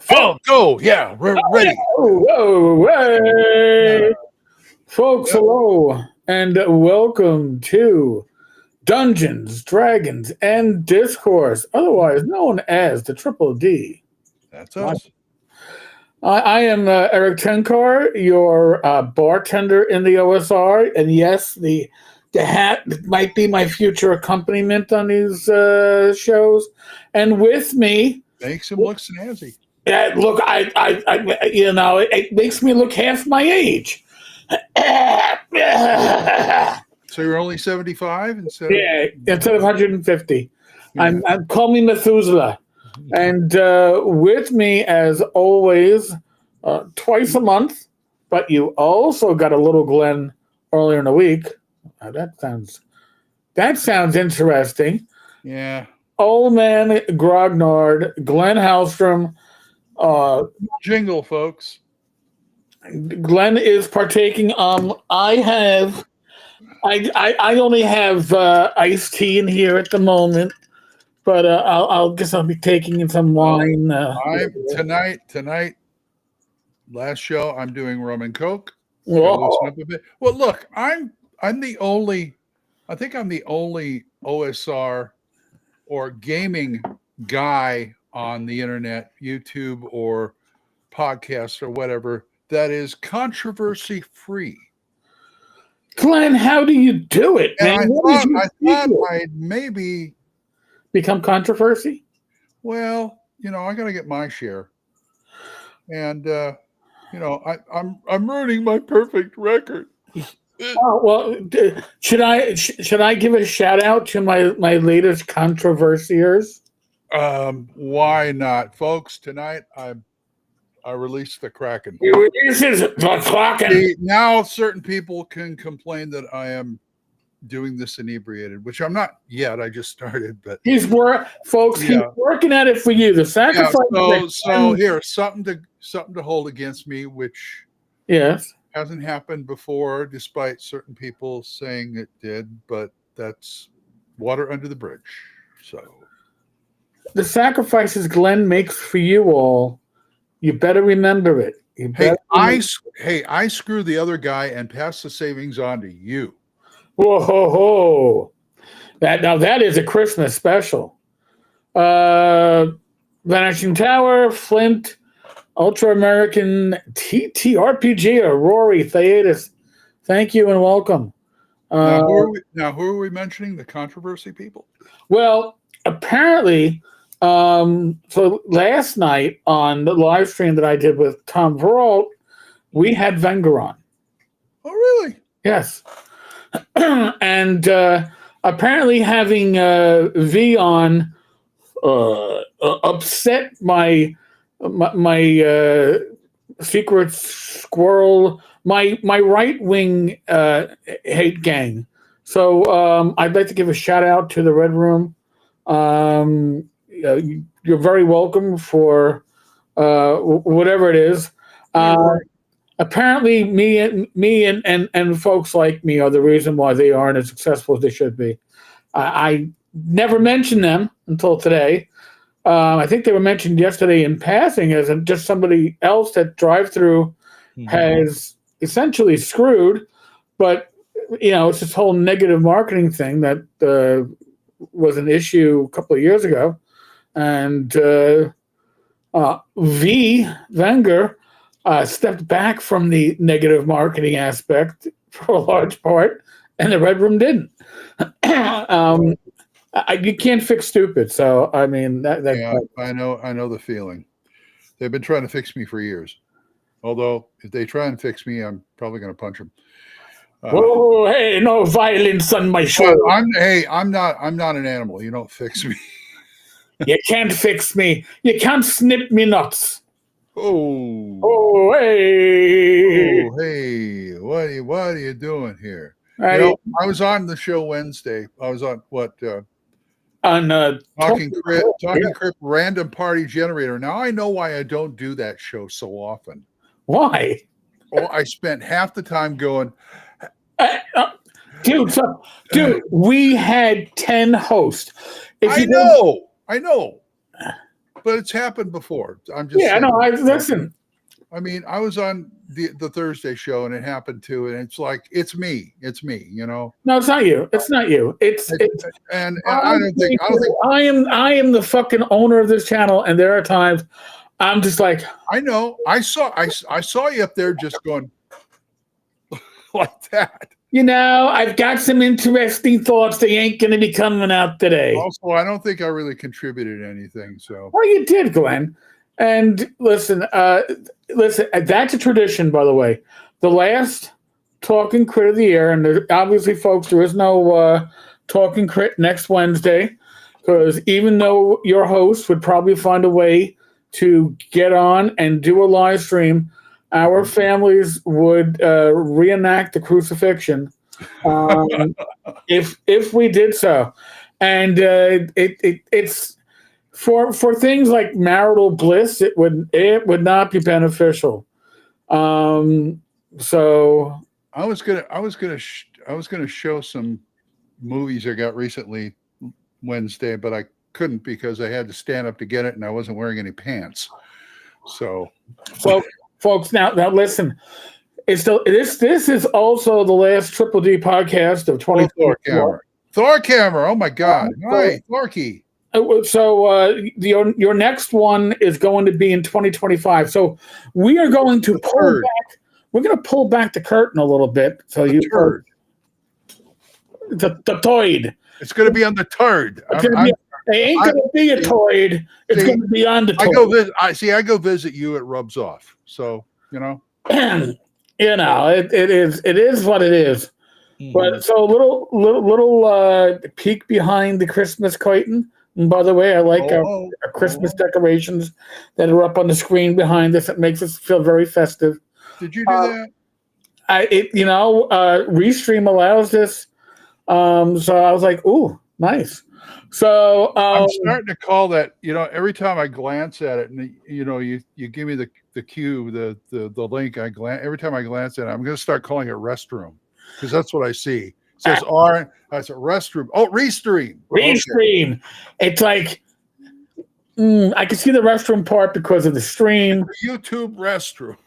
Film, go. Yeah, we're ready. Whoa, hey. Folks, hello, and welcome to Dungeons, Dragons, and Discourse, otherwise known as the Triple D. That's us. I am Eric Tenkar, your bartender in the OSR, and yes, the hat might be my future accompaniment on these shows. And with me, Makes him look snazzy. look, it makes me look half my age. So you're only 75 instead instead of 150. Yeah. I'm call me Methuselah. And with me, as always, twice a month, but you also got a little Glen earlier in the week. That sounds interesting. Yeah. Old man Grognard, Glenn Hallstrom. Jingle, folks. Glenn is partaking. I only have iced tea in here at the moment, but I'll be taking in some wine. Tonight, last show, I'm doing rum and coke. Whoa. Listen up a bit. Well, look, I'm the only OSR or gaming guy on the internet, YouTube or podcast or whatever, that is controversy free. Glenn, how do you do it, man? And I thought I'd maybe become controversy. Well, I got to get my share, and I'm ruining my perfect record. Oh, well, should I give a shout out to my latest controversiers? Why not, folks? Tonight I released the Kraken. This is the Kraken. Now certain people can complain that I am doing this inebriated, which I'm not yet. I just started, but he's working at it for you. The sacrifice. So here, something to hold against me, which hasn't happened before, despite certain people saying it did. But that's water under the bridge. So the sacrifices Glenn makes for you all, you better remember it. I screw the other guy and pass the savings on to you. Whoa, ho, ho. That is a Christmas special. Vanishing Tower, Flint, Ultra American, TTRPG, or Rory Theatus. Thank you and welcome. Now, who are we mentioning? The controversy people? Well, apparently, so last night on the live stream that I did with Tom Veralt, we had Wenger on. Oh, really? Yes. And apparently having V on upset my secret squirrel, my right wing hate gang. So I'd like to give a shout out to the Red Room. You're very welcome for whatever it is. Apparently, me and folks like me are the reason why they aren't as successful as they should be. I never mentioned them until today. I think they were mentioned yesterday in passing as just somebody else that drive-through has essentially screwed. But it's this whole negative marketing thing that was an issue a couple of years ago, and Wenger stepped back from the negative marketing aspect for a large part, and the Red Room didn't. You can't fix stupid, so I mean I know the feeling. They've been trying to fix me for years. Although if they try and fix me, I'm probably going to punch them. Whoa, hey, no violence on my show. I'm not an animal. You don't fix me. You can't fix me. You can't snip me nuts. Oh, hey. What are you doing here? I was on the show Wednesday. I was on Talking Crip Random Party Generator. Now I know why I don't do that show so often. Why? Oh, I spent half the time going, dude, we had 10 hosts. I know. but it's happened before. I'm just saying. No, listen. I mean, I was on the Thursday show and it happened too, and it's like it's me, you know. No, it's not you. It's not you. It's and I don't think I am the fucking owner of this channel, and there are times I'm just like, I know. I saw you up there just going like that. You know, I've got some interesting thoughts. They ain't going to be coming out today. Also, I don't think I really contributed anything. So, well, you did, Glenn. And listen, that's a tradition, by the way. The last Talking Crit of the year, and obviously, folks, there is no Talking Crit next Wednesday, because even though your host would probably find a way to get on and do a live stream, our families would reenact the crucifixion if we did so, and it's for things like marital bliss. It would not be beneficial. So I was gonna show some movies I got recently Wednesday, but I couldn't because I had to stand up to get it, and I wasn't wearing any pants. So. Folks, now listen. This is also the last Triple D podcast of 2024. Thor camera. Oh my God! Hi, Thorky. So your next one is going to be in 2025. So we are going to pull back. We're going to pull back the curtain a little bit. So the toid. It's going to be on the turd. They ain't going to be a toid. It's going to be on the toid. I go visit you. It rubs off. So, you know. You know, it is what it is. Mm-hmm. But so little peek behind the Christmas curtain. And by the way, I like our Christmas decorations that are up on the screen behind us. It makes us feel very festive. Did you do that? Restream allows this. So I was like, ooh, nice. So I'm starting to call that, every time I glance at it, and you give me the cue, the link, every time I glance at it, I'm going to start calling it restroom, because that's what I see. It says that's a restroom. Oh, Restream. Restream. Okay. It's like I can see the restroom part because of the stream. YouTube restroom.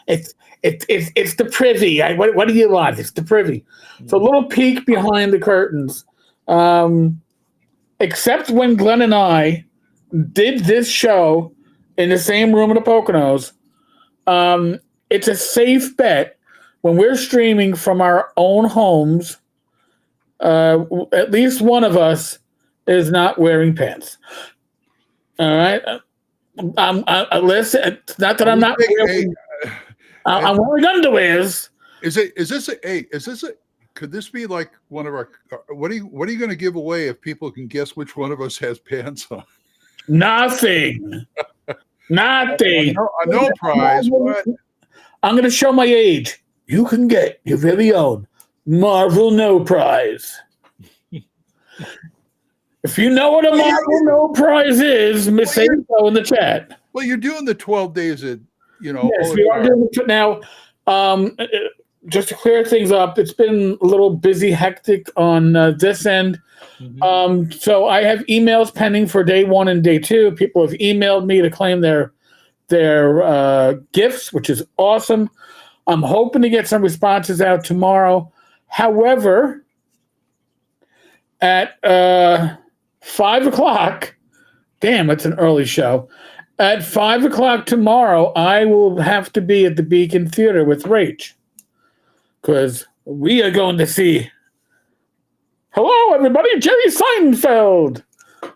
It's the privy. What do you want? It's the privy. So a little peek behind the curtains. Except when Glenn and I did this show in the same room in the Poconos, it's a safe bet when we're streaming from our own homes, at least one of us is not wearing pants. All right? Listen, it's not that I'm not wearing. I'm wearing underwears. Could this be like one of our? What are you going to give away if people can guess which one of us has pants on? Nothing. Nothing. No prize. What? I'm going to show my age. You can get your very own Marvel No Prize. If you know what a Marvel No Prize is, say so in the chat. Well, you're doing the 12 days of, Yes, we are doing it now. Just to clear things up, it's been a little busy, hectic on this end. Mm-hmm. So I have emails pending for day 1 and day 2. People have emailed me to claim their gifts, which is awesome. I'm hoping to get some responses out tomorrow. However, at 5 o'clock, damn, it's an early show. At 5 o'clock tomorrow, I will have to be at the Beacon Theater with Rach, because we are going to see, hello, everybody, Jerry Seinfeld,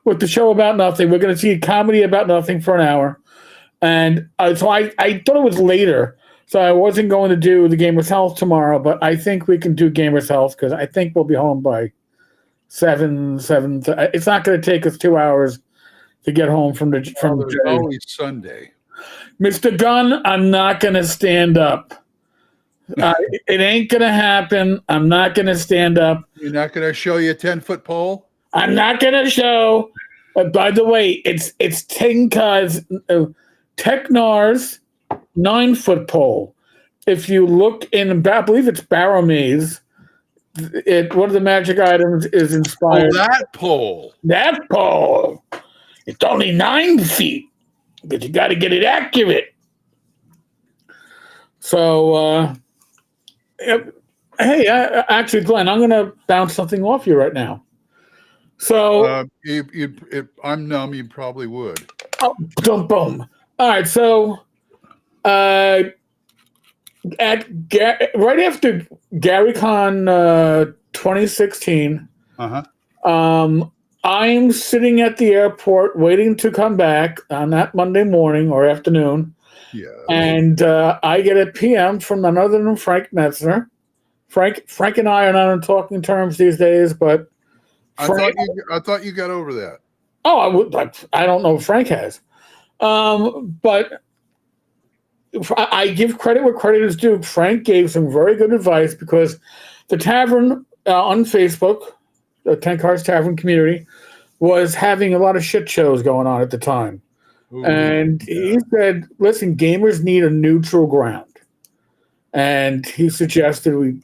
with the show about nothing. We're going to see a comedy about nothing for an hour. And so I thought it was later, so I wasn't going to do the Gamers Health tomorrow, but I think we can do Gamers Health, because I think we'll be home by 7. It's not going to take us 2 hours to get home from there's always Sunday. Mr. Gunn, I'm not going to stand up. It ain't going to happen. I'm not going to stand up. You're not going to show you a 10-foot pole? I'm not going to show. By the way, it's Tenkar's, Teknar's 9-foot pole. If you look in, I believe it's Barrow Maze, one of the magic items is inspired. Oh, that pole. That pole. It's only 9 feet, but you got to get it accurate. So, hey, actually, Glenn, I'm going to bounce something off you right now. So, if I'm numb, you probably would. Oh, boom, boom. All right, so right after GaryCon 2016, I'm sitting at the airport waiting to come back on that Monday morning or afternoon. Yeah. And I get a PM from none other than Frank Metzner. Frank and I are not on talking terms these days, but I thought you got over that. Oh, I don't know if Frank has. But I give credit where credit is due. Frank gave some very good advice because the tavern on Facebook, the Tenkar's Tavern community, was having a lot of shit shows going on at the time. Ooh, and he said, listen, gamers need a neutral ground. And he suggested we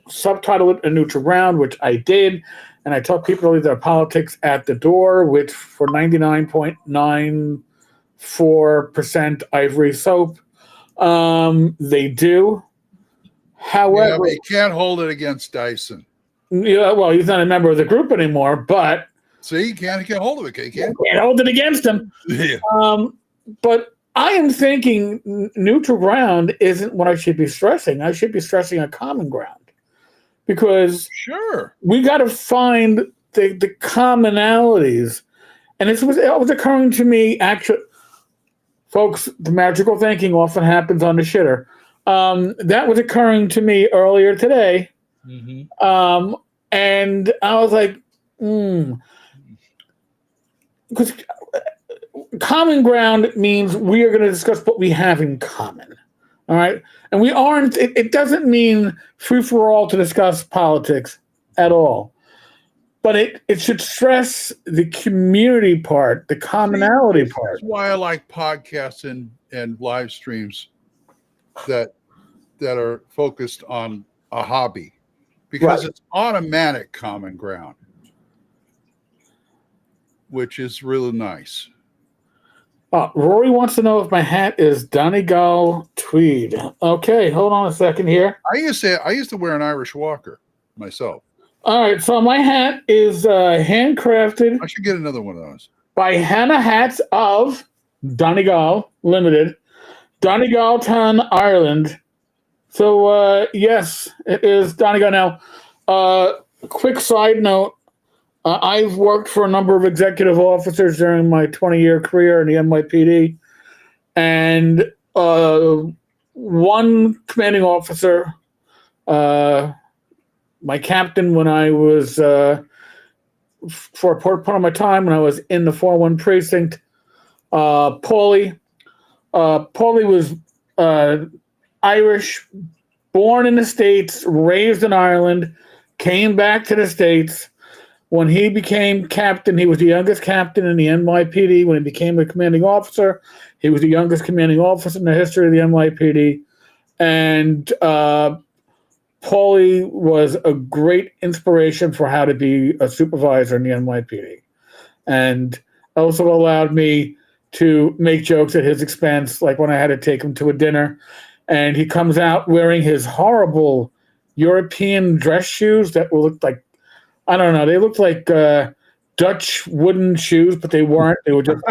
subtitle it A Neutral Ground, which I did. And I taught people to leave their politics at the door, which for 99.94% ivory soap, they do. However, but you can't hold it against Dyson. Yeah, well, he's not a member of the group anymore, but see, you can't hold of it. You can't hold it against him. Yeah. But I am thinking neutral ground isn't what I should be stressing. I should be stressing a common ground. Because we got to find the commonalities. And it was occurring to me, actually, folks, the magical thinking often happens on the shitter. That was occurring to me earlier today. Mm-hmm. And I was like, because common ground means we are going to discuss what we have in common. All right. And we aren't, it doesn't mean free for all to discuss politics at all. But it should stress the community part, the commonality part. That's why I like podcasts and live streams that are focused on a hobby, because it's automatic common ground, which is really nice. Rory wants to know if my hat is Donegal tweed. Okay, hold on a second here. I used to wear an Irish Walker myself. All right, so my hat is handcrafted. I should get another one of those. By Hannah Hats of Donegal Limited, Donegal Town, Ireland. So yes, it is Donegal. Now, quick side note. I've worked for a number of executive officers during my 20-year career in the NYPD, and one commanding officer, my captain when I was, for a part of my time when I was in the 401 precinct, Paulie was Irish, born in the States, raised in Ireland, came back to the States. When he became captain, he was the youngest captain in the NYPD. When he became a commanding officer, he was the youngest commanding officer in the history of the NYPD. And Paulie was a great inspiration for how to be a supervisor in the NYPD. And also allowed me to make jokes at his expense, like when I had to take him to a dinner. And he comes out wearing his horrible European dress shoes that looked like, I don't know. They looked like Dutch wooden shoes, but they weren't. They were just.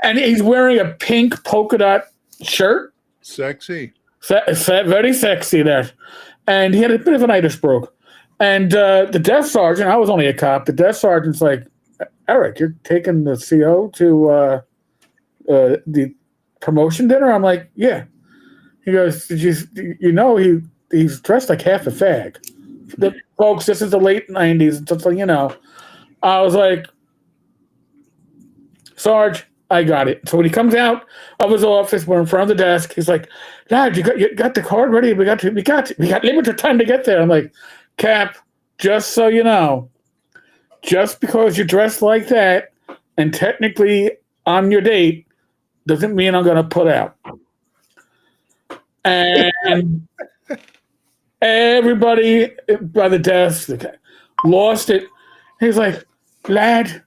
And he's wearing a pink polka dot shirt. Sexy. Very sexy there. And he had a bit of an itis broke. And the desk sergeant, I was only a cop. The desk sergeant's like, Eric, you're taking the CO to the promotion dinner? I'm like, yeah. He goes, you know he's dressed like half a fag. Folks, this is the late 90s, just so you know. I was like, Sarge, I got it. So when he comes out of his office, we're in front of the desk. He's like, Dad, you got the card ready? We got limited time to get there. I'm like, Cap, just so you know, just because you're dressed like that and technically on your date doesn't mean I'm going to put out. And everybody by the desk lost it. He's like, lad,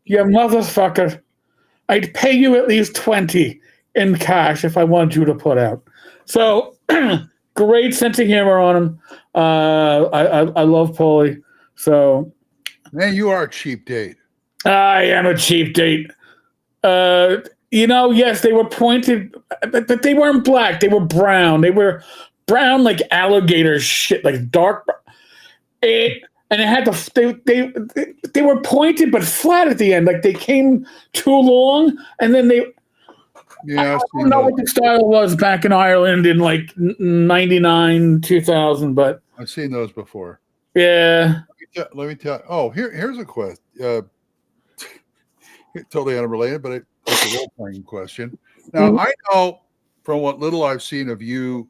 You motherfucker. I'd pay you at least 20 in cash if I wanted you to put out. So great sense of humor on him. I love Paulie. So, man, you are a cheap date. I am a cheap date. Yes, they were pointed, but they weren't black. They were brown. They were brown like alligator shit, like dark. And it had they were pointed but flat at the end. Like they came too long, and then they. Yeah, I don't know what the style was back in Ireland in like 99, 2000, but I've seen those before. Yeah. Let me tell. Oh, here's a question. Totally unrelated, but it's a role-playing question. Now, I know from what little I've seen of you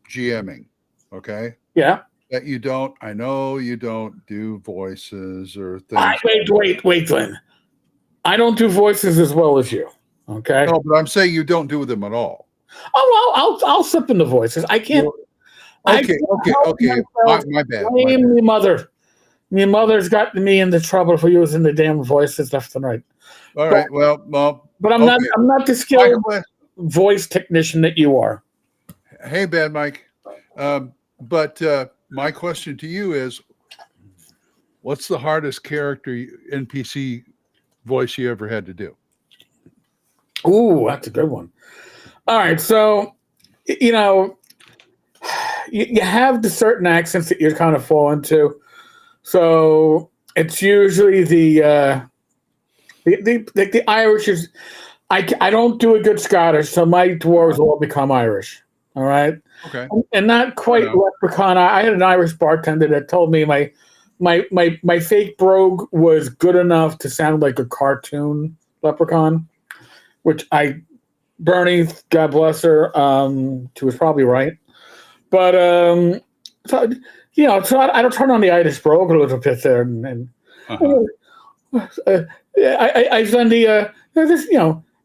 GMing, okay? Yeah. That you don't. I know you don't do voices or things. Wait, Glenn. I don't do voices as well as you. Okay. No, but I'm saying you don't do them at all. Oh well, I'll slip into voices. I can't. Okay. My bad. Blame my mother. My mother's gotten me into trouble for using the damn voices left and right. All right. Well, but I'm not. I'm not the skilled voice technician that you are. Hey, Bad Mike. But my question to you is, what's the hardest character NPC voice you ever had to do? Ooh, that's a good one. All right, so you have the certain accents that you kind of fall into. So it's usually the Irish is. I don't do a good Scottish, so my dwarves all become Irish. All right. Okay. And not quite leprechaun. I had an Irish bartender that told me my fake brogue was good enough to sound like a cartoon leprechaun, which Bernie, God bless her, she was probably right. But so I don't turn on the Irish brogue a little bit there, and I've done the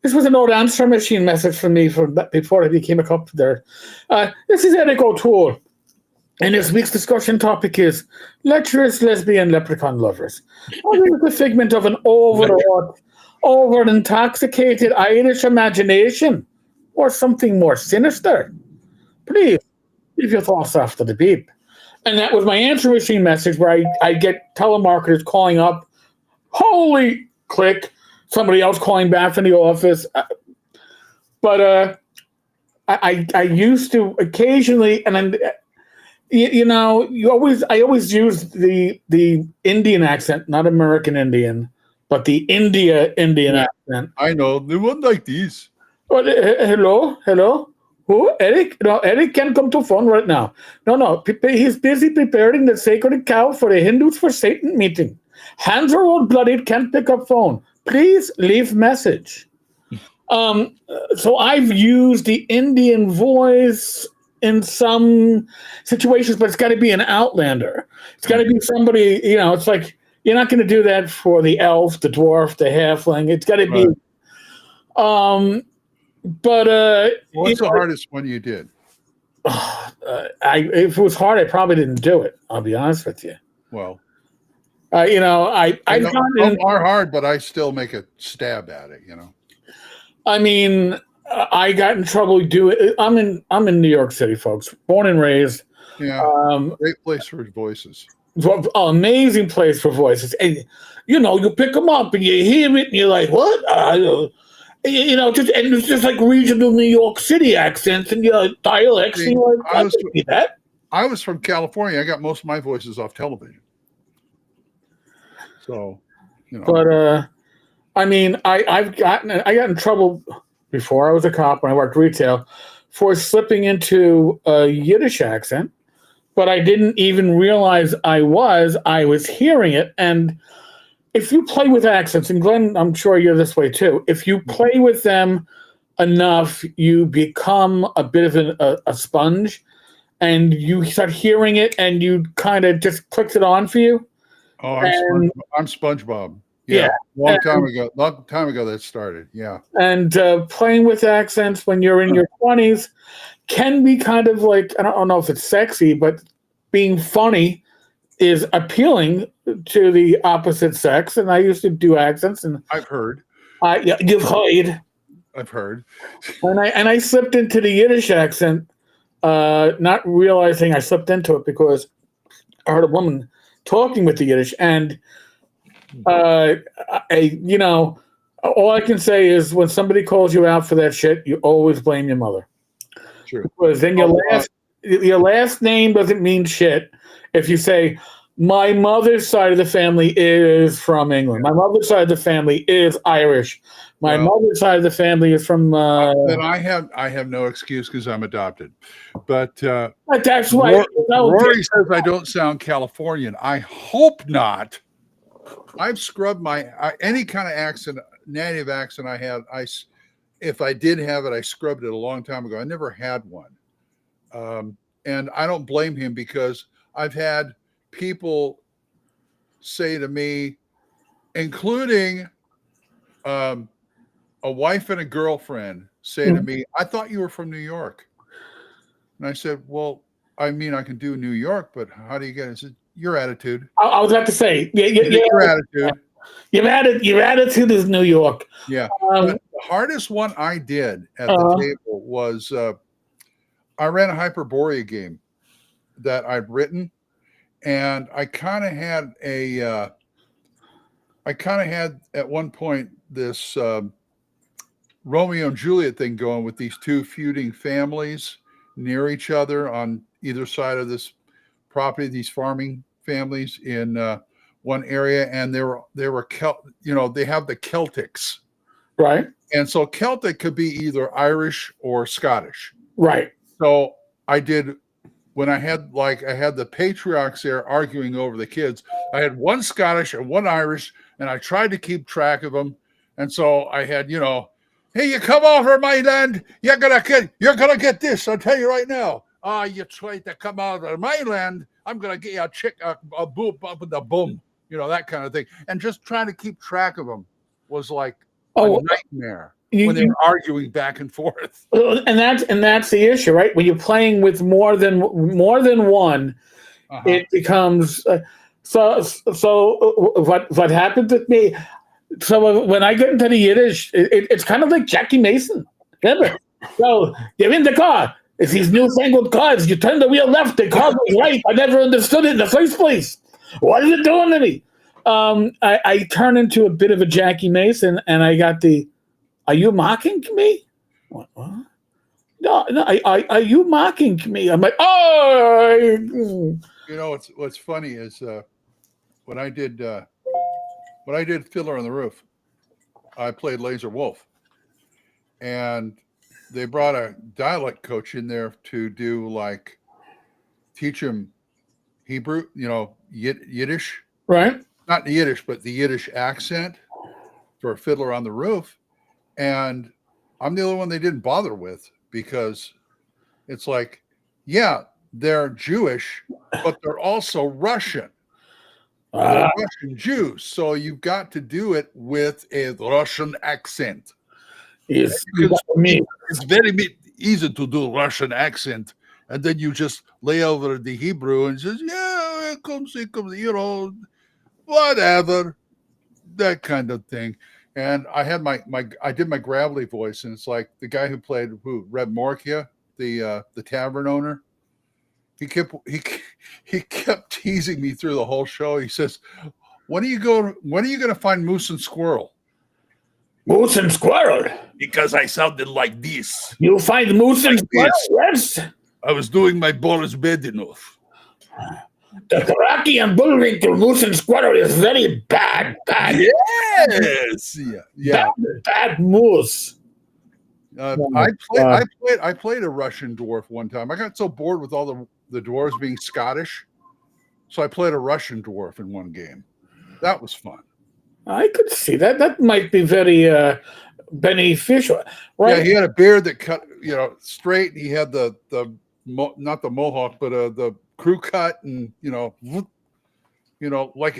this was an old answer machine message from me from before I became a cop there. This is Eric O'Toole, and this week's discussion topic is lecherous lesbian leprechaun lovers. This is the figment of an overwrought, over-intoxicated Irish imagination, or something more sinister. Please leave your thoughts after the beep. And that was my answer machine message where I get telemarketers calling up, holy click, somebody else calling back from the office. But I used to occasionally, and then I always use the Indian accent, not American Indian, but the Indian accent. I know they wouldn't like these. Oh, hello. Who? Eric? No, Eric can't come to phone right now. No. He's busy preparing the sacred cow for a Hindus for Satan meeting. Hands are all bloodied, can't pick up phone. Please leave message. So I've used the Indian voice in some situations, but it's got to be an outlander. It's got to be somebody, it's like, you're not going to do that for the elf, the dwarf, the halfling. It's got to be. What's the hardest one you did? If it was hard, I probably didn't do it. I'll be honest with you. Well, some are hard, but I still make a stab at it. I mean, I got in trouble doing. I'm in New York City, folks. Born and raised. Yeah. Great place for voices. Amazing place for voices. And you pick them up and you hear it and you're like, what? It's just like regional New York City accents and dialects. See, and I was from California. I got most of my voices off television. So, But I mean, I got in trouble before I was a cop when I worked retail for slipping into a Yiddish accent, but I didn't even realize I was hearing it. And if you play with accents, and Glenn, I'm sure you're this way too, if you play with them enough, you become a bit of a sponge, and you start hearing it, and you kind of just clicks it on for you. Oh, I'm SpongeBob. Yeah. Long time ago that started. Yeah. And playing with accents when you're in your 20s can be kind of like, I don't know if it's sexy, but being funny is appealing to the opposite sex, and I used to do accents. And I've heard. Yeah, you've heard. I've heard. And I slipped into the Yiddish accent, not realizing I slipped into it because I heard a woman talking with the Yiddish, and all I can say is when somebody calls you out for that shit, you always blame your mother. True. Because then your last name doesn't mean shit if you say, my mother's side of the family is from England. My mother's side of the family is Irish. My mother's side of the family is from. Then I have no excuse because I'm adopted. But that's why Rory says I don't sound Californian. I hope not. I've scrubbed my any kind of accent, native accent I had. If I did have it, I scrubbed it a long time ago. I never had one, and I don't blame him because I've had people say to me, including a wife and a girlfriend, say to me, I thought you were from New York. And I said, well, I mean, I can do New York, but how do you get it? I said, your attitude. I was about to say, your attitude. Your attitude is New York. Yeah. But the hardest one I did at the table was I ran a Hyperborea game that I'd written. And I kind of had at one point this Romeo and Juliet thing going with these two feuding families near each other on either side of this property, these farming families in one area. And they were they have the Celtics. Right. And so Celtic could be either Irish or Scottish. Right. So I did. When I had the patriarchs there arguing over the kids, I had one Scottish and one Irish, and I tried to keep track of them. And so I had, hey, you come over my land, you're gonna get this. I'll tell you right now. You try to come out of my land, I'm gonna get you a boom up with the boom, that kind of thing. And just trying to keep track of them was like a nightmare. When they were arguing back and forth, and that's the issue, right? When you're playing with more than one, it becomes so. What happened with me? So when I get into the Yiddish, it's kind of like Jackie Mason. Remember? So you're in the car. It's these newfangled cars. You turn the wheel left, the car goes right. I never understood it in the first place. What is it doing to me? I turn into a bit of a Jackie Mason, and I got the. Are you mocking me? What? No. Are you mocking me? I'm like, oh. What's funny is when I did Fiddler on the Roof, I played Laser Wolf, and they brought a dialect coach in there to teach him Hebrew, Yiddish, right? Not the Yiddish, but the Yiddish accent for Fiddler on the Roof. And I'm the only one they didn't bother with because it's like, yeah, they're Jewish, but they're also Russian. They're Russian Jews. So you've got to do it with a Russian accent. It's very easy to do Russian accent. And then you just lay over the Hebrew and says, yeah, it comes, whatever, that kind of thing. And I had I did my gravelly voice, and it's like the guy who played Reb Morkia, the tavern owner. He kept teasing me through the whole show. He says, when are you going to find Moose and Squirrel? Moose and Squirrel? Because I sounded like this. You find Moose and Squirrel, yes? I was doing my Boris Bedinov. The Karaki and Bullwinkle Moose and Squirrel is very bad. Yes. Yeah. Bad moose. I played a Russian dwarf one time. I got so bored with all the dwarves being Scottish, so I played a Russian dwarf in one game. That was fun. I could see that. That might be very beneficial. Right? Yeah, he had a beard that cut straight. He had the not the mohawk, but the crew cut, and like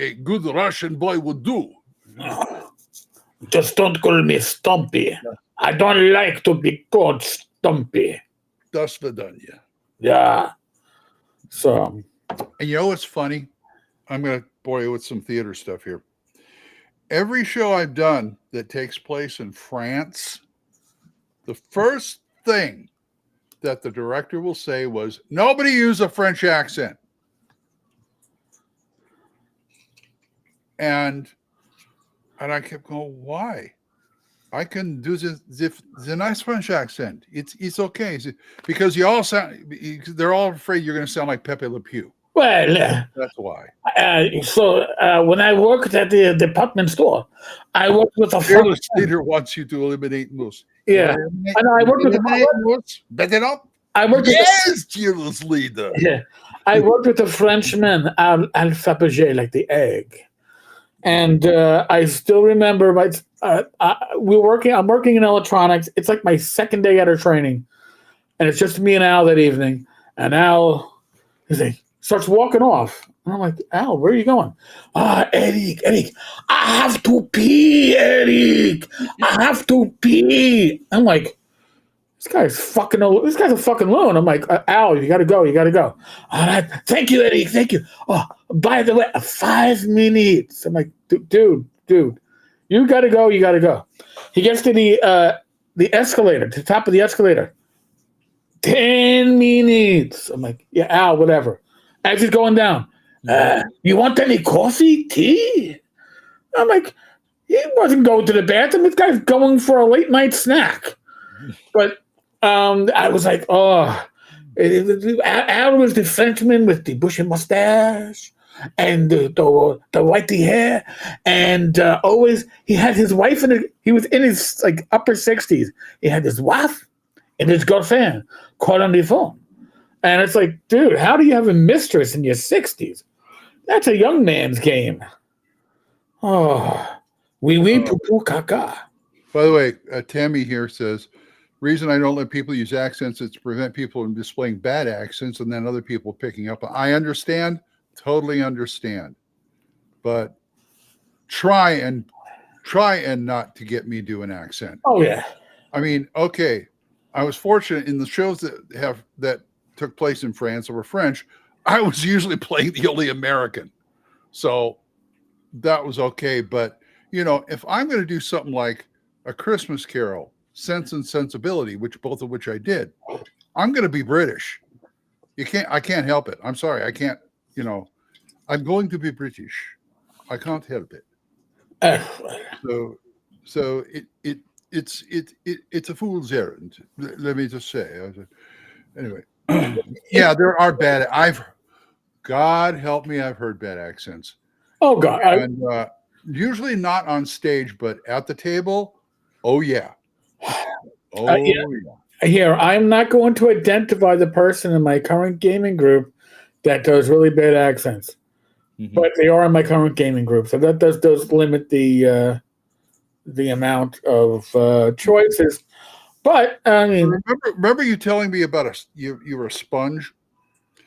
a good Russian boy would do. Just don't call me Stumpy. Yeah. I don't like to be called Stumpy. До свидания. Yeah. So. And what's funny? I'm going to bore you with some theater stuff here. Every show I've done that takes place in France, the first thing that the director will say was, nobody use a French accent. And I kept going, why? I can do the nice French accent. It's okay. Because you all sound, they're all afraid you're going to sound like Pepe Le Pew. Well, that's why. So when I worked at the department store, I worked with a fearless leader wants you to eliminate moose. Yeah, and I worked with moose. Bet it up. I worked yes, fearless leader. Yeah, I worked with a Frenchman, Al Fabergé, like the egg, and I still remember I'm working in electronics. It's like my second day out of training, and it's just me and Al that evening. And Al, starts walking off. And I'm like, Al, where are you going? Eric, I have to pee, Eric. I have to pee. I'm like, this guy's a fucking loon. I'm like, Al, you gotta go. All right, thank you, Eric, thank you. Oh, by the way, 5 minutes. I'm like, dude, you gotta go. He gets to the escalator, to the top of the escalator. 10 minutes. I'm like, yeah, Al, whatever. As he's going down, you want any coffee, tea? I'm like, he wasn't going to the bathroom. This guy's going for a late night snack. But I was like, Al was the Frenchman with the bushy mustache and the whitey hair, and always he had his wife he was in his like upper 60s. He had his wife and his girlfriend called on the phone. And it's like, dude, how do you have a mistress in your 60s? That's a young man's game. Oh, oui, poo, caca. By the way, Tammy here says, reason I don't let people use accents is to prevent people from displaying bad accents and then other people picking up. I understand, totally understand. But try and not to get me do an accent. Oh, yeah. I mean, okay, I was fortunate in the shows that took place in France that were French. I was usually playing the only American. So that was okay. But, if I'm going to do something like A Christmas Carol, Sense and Sensibility, both of which I did, I'm going to be British. I can't help it. I'm sorry. I can't, I'm going to be British. I can't help it. So it's a fool's errand. Let me just say. Anyway, yeah, there are bad. God help me, I've heard bad accents. Oh God! And usually not on stage, but at the table. Oh yeah. Yeah. Here, I'm not going to identify the person in my current gaming group that does really bad accents, but they are in my current gaming group, so that does limit the amount of choices. But I mean, remember you telling me about you were a sponge.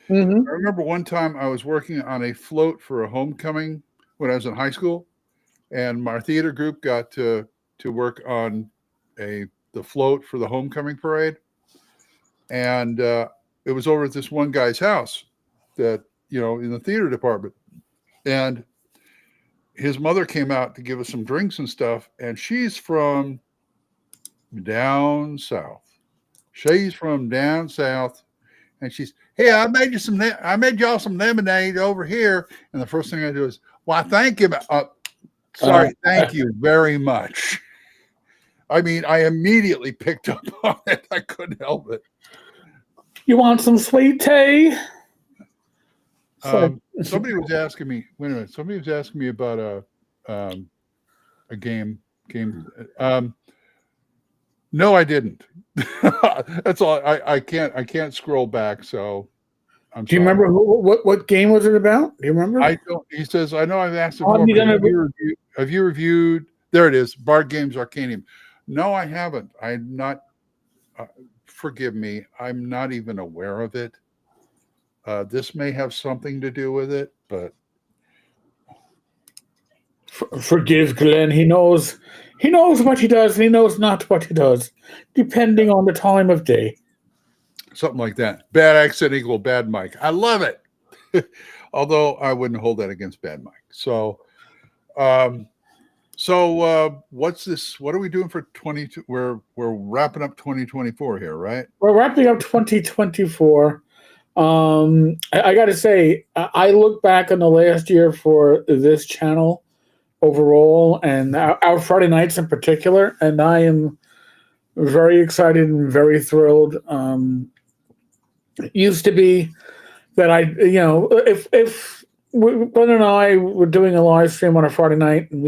Mm-hmm. I remember one time I was working on a float for a homecoming when I was in high school, and my theater group got to work on the float for the homecoming parade, and it was over at this one guy's house that in the theater department, and his mother came out to give us some drinks and stuff, and she's from down south. And she's, hey, I made y'all some lemonade over here. And the first thing I do is, well, thank you. Thank you very much. I mean, I immediately picked up on it. I couldn't help it. You want some sweet tea? Somebody was asking me. Wait a minute. Somebody was asking me about a game. No, I didn't. That's all. I can't scroll back. So, do you remember what game was it about? Do you remember? I don't. He says, I know I've asked him. Have you reviewed? There it is. Bard Games Arcanium. No, I haven't. I'm not. Forgive me. I'm not even aware of it. This may have something to do with it, but forgive Glenn. He knows what he does, and he knows not what he does, depending on the time of day. Something like that. Bad accent equal bad mic. I love it. Although I wouldn't hold that against Bad Mike. So, what's this? What are we doing for 22? We're wrapping up 2024 here, right? We're wrapping up 2024. I got to say, I look back on the last year for this channel overall, and our Friday nights in particular, and I am very excited and very thrilled. It used to be that if Glenn and I were doing a live stream on a Friday night, and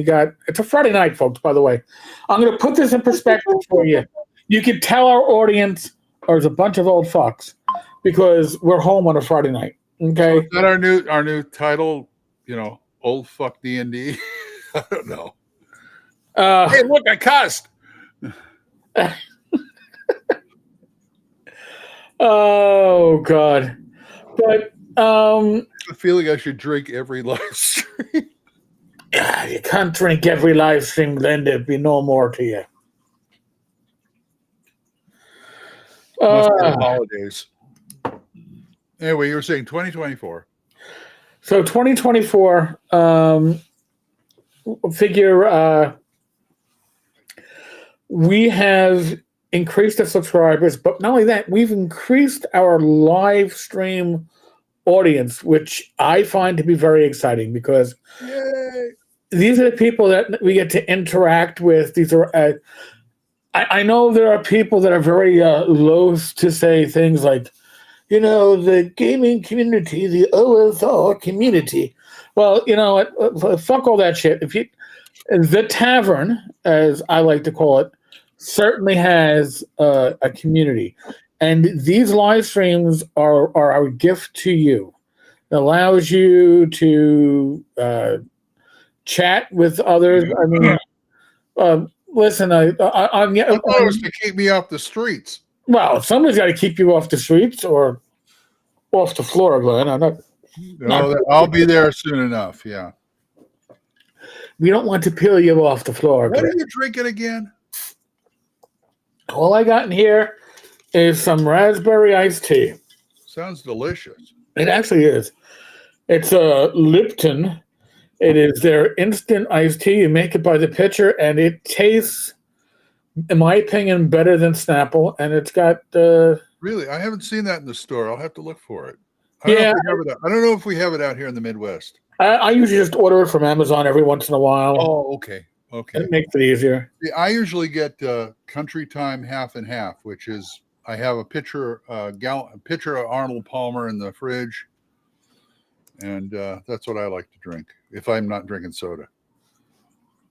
it's a Friday night, folks, by the way. I'm going to put this in perspective for you. You can tell our audience there's a bunch of old fucks because we're home on a Friday night. Okay. So is that our new title, old fuck D&D? I don't know. Hey, look, I cussed. Oh God. But I have a feeling I should drink every live stream. You can't drink every live stream, Glenn. There'd be no more to you. Must be the holidays. Anyway, you were saying 2024. So 2024, figure we have increased the subscribers, but not only that, we've increased our live stream audience, which I find to be very exciting because these are the people that we get to interact with. These are, I know there are people that are very loath to say things like, the gaming community, the OSR community. Well, fuck all that shit. The tavern, as I like to call it, certainly has a community. And these live streams are our gift to you. It allows you to chat with others. I mean, listen, I thought it was to keep me off the streets. Well, somebody's got to keep you off the streets or off the floor, Glenn. I'll be there soon enough. Yeah. We don't want to peel you off the floor. What are you drinking again? All I got in here is some raspberry iced tea. Sounds delicious. It actually is. It's a Lipton. It is their instant iced tea. You make it by the pitcher, and it tastes, in my opinion, better than Snapple. And it's got really, I haven't seen that in the store. I'll have to look for it. I don't know if we have it out here in the Midwest. I usually just order it from Amazon every once in a while. Oh, okay. It makes it easier. I usually get Country Time half and half, which is I have a pitcher of Arnold Palmer in the fridge, and that's what I like to drink if I'm not drinking soda.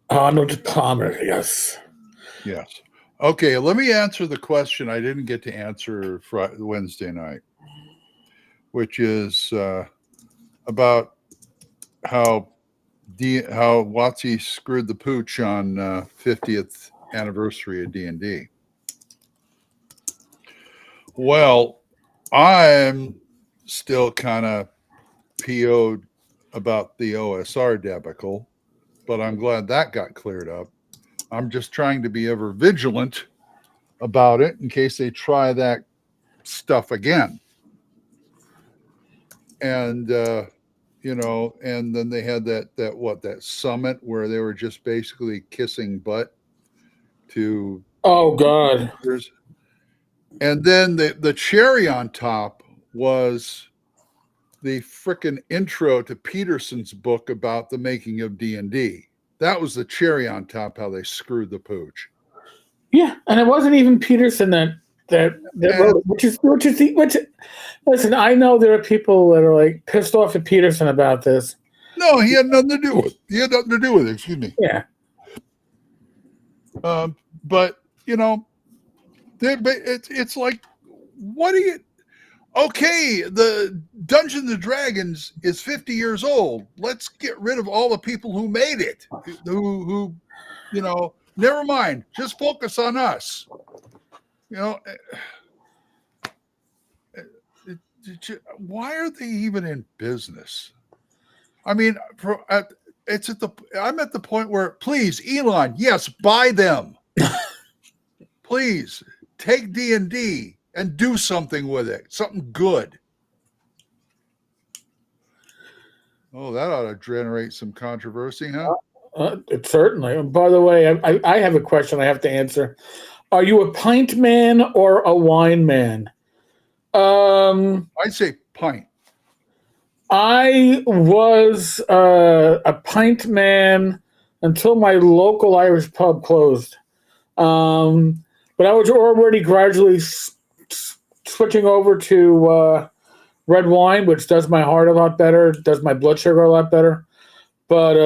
Arnold Palmer, yes. Yes. Okay, let me answer the question I didn't get to answer Wednesday night, which is about how WotC screwed the pooch on 50th anniversary of D&D. Well, I'm still kind of PO'd about the OSR debacle, but I'm glad that got cleared up. I'm just trying to be ever vigilant about it in case they try that stuff again. And and then they had that summit where they were just basically kissing butt to God. And then the cherry on top was the frickin' intro to Peterson's book about the making of D&D. That was the cherry on top, how they screwed the pooch. Yeah, and it wasn't even Peterson that wrote it, listen, I know there are people that are like pissed off at Peterson about this. No, he had nothing to do with it. Excuse me. Yeah. But it's like, what do you? Okay, the Dungeons and Dragons is 50 years old. Let's get rid of all the people who made it. Who never mind. Just focus on us. Why are they even in business? I mean, I'm at the point where, please, Elon, yes, buy them. Please take D&D and do something with it, something good. Oh, that ought to generate some controversy, huh? It certainly. And by the way, I have a question I have to answer. Are you a pint man or a wine man? I'd say pint. I was a pint man until my local Irish pub closed. But I was already gradually switching over to red wine, which does my heart a lot better, does my blood sugar a lot better. But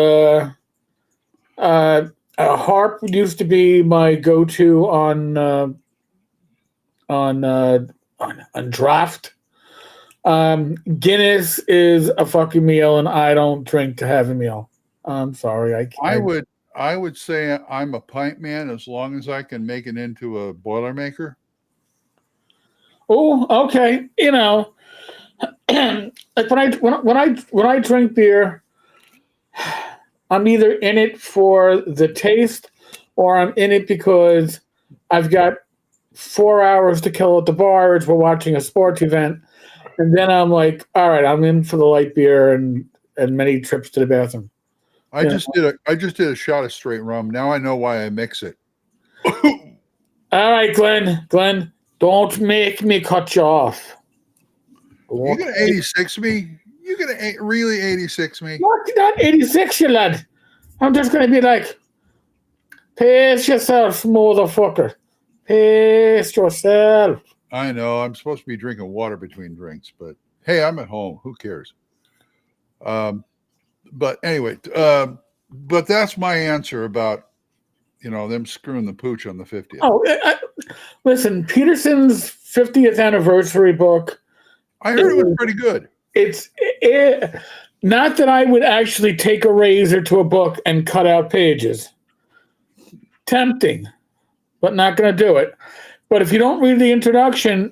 a harp used to be my go-to on draft. Guinness is a fucking meal, and I don't drink to have a meal. I'm sorry. I would say I'm a pint man as long as I can make it into a Boilermaker. Oh, okay. You know, like when I drink beer, I'm either in it for the taste or I'm in it because I've got 4 hours to kill at the bar as we're watching a sports event. And then I'm like, all right, I'm in for the light beer and many trips to the bathroom. I just did a shot of straight rum. Now I know why I mix it. All right, Glenn, don't make me cut you off. You gonna 86 me? You gonna really 86 me? Not 86, you lad. I'm just gonna be like, pace yourself, motherfucker. Pace yourself. I know. I'm supposed to be drinking water between drinks, but hey, I'm at home. Who cares? But anyway, but that's my answer about them screwing the pooch on the 50th. Oh, listen, Peterson's 50th anniversary book. I heard it was pretty good. It's not that I would actually take a razor to a book and cut out pages. Tempting, but not going to do it. But if you don't read the introduction,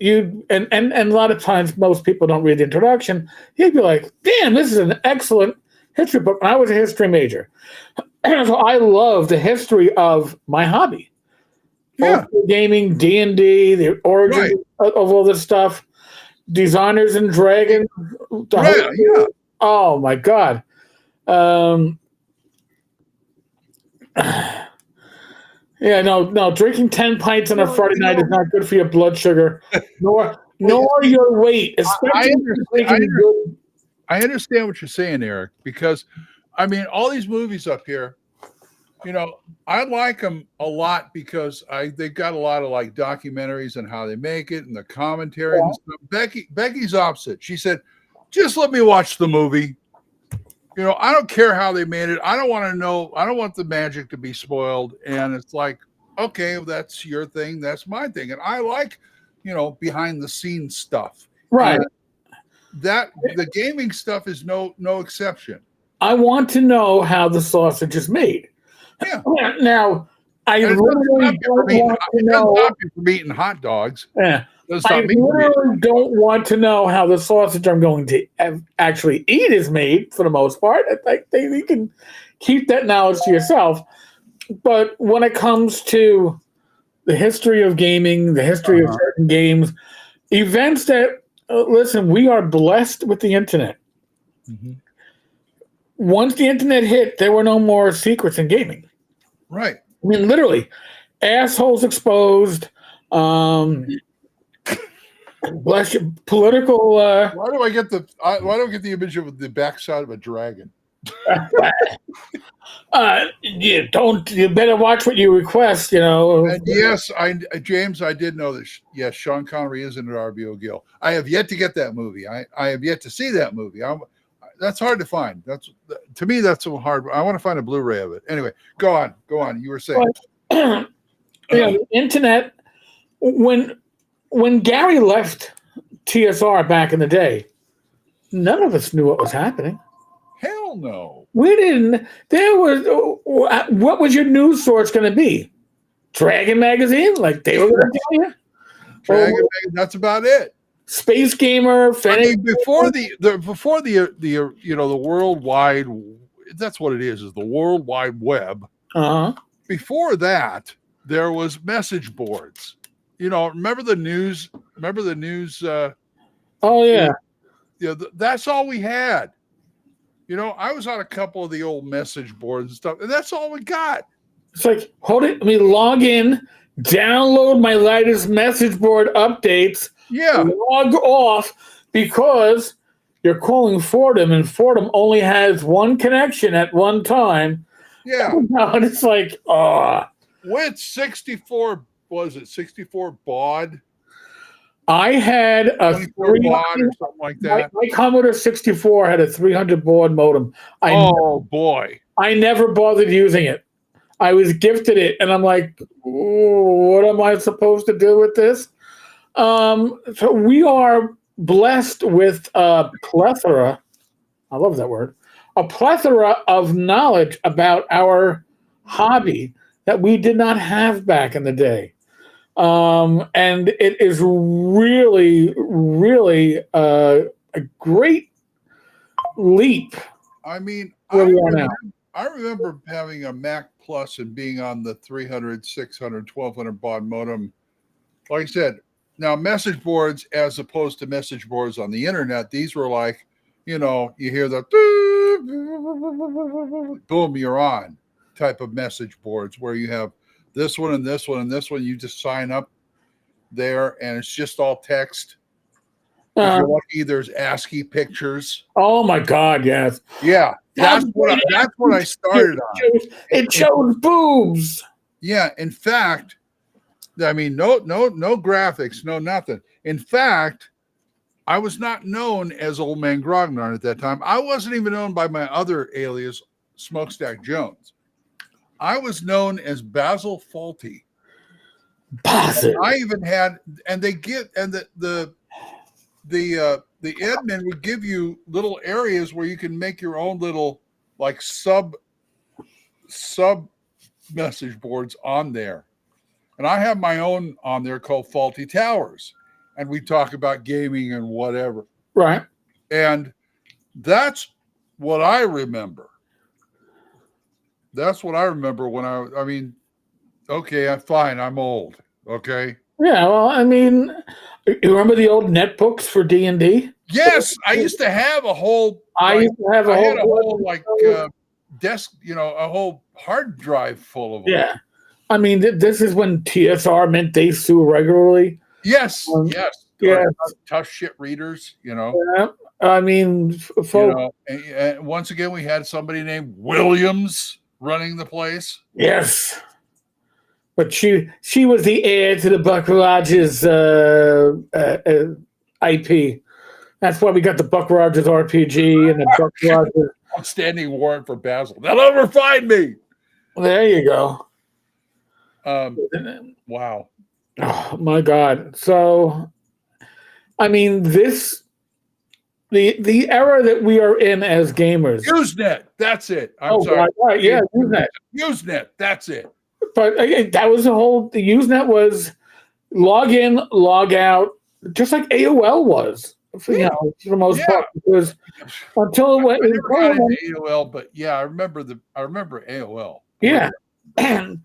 and a lot of times most people don't read the introduction, you'd be like, damn, this is an excellent history book. And I was a history major. So I love the history of my hobby. Yeah. Gaming, D&D, the origin of all this stuff, Designers and Dragons. Yeah. Oh, my God. Yeah, no. Drinking 10 pints on a Friday night is not good for your blood sugar, nor your weight. Especially I understand what you're saying, Eric, because I mean, all these movies up here, I like them a lot because they've got a lot of like documentaries on how they make it and the commentary and stuff. Becky's opposite. She said, "Just let me watch the movie. I don't care how they made it. I don't want to know. I don't want the magic to be spoiled." And it's like, okay, that's your thing. That's my thing. And I like, behind the scenes stuff. Right. And that the gaming stuff is no exception. I want to know how the sausage is made. Yeah. Now, I literally don't want to know. Stop you from eating hot dogs. Yeah. I literally don't want to know how the sausage I'm going to actually eat is made for the most part. You can keep that knowledge to yourself. But when it comes to the history of gaming, the history of certain games, events that, listen, we are blessed with the internet. Mm-hmm. Once the internet hit, there were no more secrets in gaming. Right. I mean, literally, assholes exposed. Bless you. Political. Why do I get the image of the backside of a dragon? You better watch what you request. And yes, James, I did know that. Yes, Sean Connery is in an RBO Gill. I have yet to get that movie. I have yet to see that movie. That's hard to find. To me, that's so hard. I want to find a Blu-ray of it. Anyway, go on. You were saying. The internet. When Gary left TSR back in the day, none of us knew what was happening. Hell no. We didn't. What was your news source going to be? Dragon Magazine? Like they were going to tell you? Dragon Magazine, that's about it. Space Gamer. I mean, before the worldwide, that's what it is the World Wide Web. Before that, there was message boards. Remember the news? Oh yeah. That's all we had. You know, I was on a couple of the old message boards and stuff, and that's all we got. It's like, hold it, let me log in, download my latest message board updates, log off, because you're calling Fordham, and Fordham only has one connection at one time. Yeah. And it's like, With 64, was it 64 baud? I had a 24 baud or something like that. My Commodore 64 had a 300 baud modem. Boy. I never bothered using it. I was gifted it, and I'm like, what am I supposed to do with this? So we are blessed with a plethora, I love that word, a plethora of knowledge about our hobby that we did not have back in the day. And it is really, really a great leap. I mean, where we are now. I remember having a Mac Plus and being on the 300, 600, 1200 baud modem. Like I said, now message boards, as opposed to message boards on the internet, these were like, you know, you hear the boom, you're on type of message boards where you have this one and this one and this one. You just sign up there and it's just all text. If you're lucky, there's ASCII pictures. Oh my God, yes. Yeah. That's what I started on. It shows boobs. Yeah. In fact, I mean, no graphics, no nothing. In fact, I was not known as Old Man Grognard at that time. I wasn't even known by my other alias, Smokestack Jones. I was known as Basil Faulty. I even had, and they get, and the admin would give you little areas where you can make your own little like sub message boards on there. And I have my own on there called Faulty Towers. And we talk about gaming and whatever. Right. And that's what I remember. That's what I remember when I mean, okay, I'm fine. I'm old. Okay. Yeah. Well, I mean, you remember the old netbooks for D&D? Yes. I used to have a whole, used to have a whole desk, you know, a whole hard drive full of them. Yeah. I mean, this is when TSR meant they sue regularly. Yes. Yeah. Tough shit readers, you know. Yeah. I mean, folks. You know, and once again, we had somebody named Williams running the place. Yes. But she was the heir to the Buck Rogers IP. That's why we got the Buck Rogers RPG and the Buck Rogers. Outstanding warrant for Basil. They'll never find me. There you go. Wow. Oh my God. So, I mean, the era that we are in as gamers. Usenet. That's it. I'm sorry. God, right. Yeah, Usenet. Usenet. That's it. But that was the Usenet was log in, log out, just like AOL was, you know, for the most part. Because until it went into AOL, but yeah, I remember AOL. Yeah, and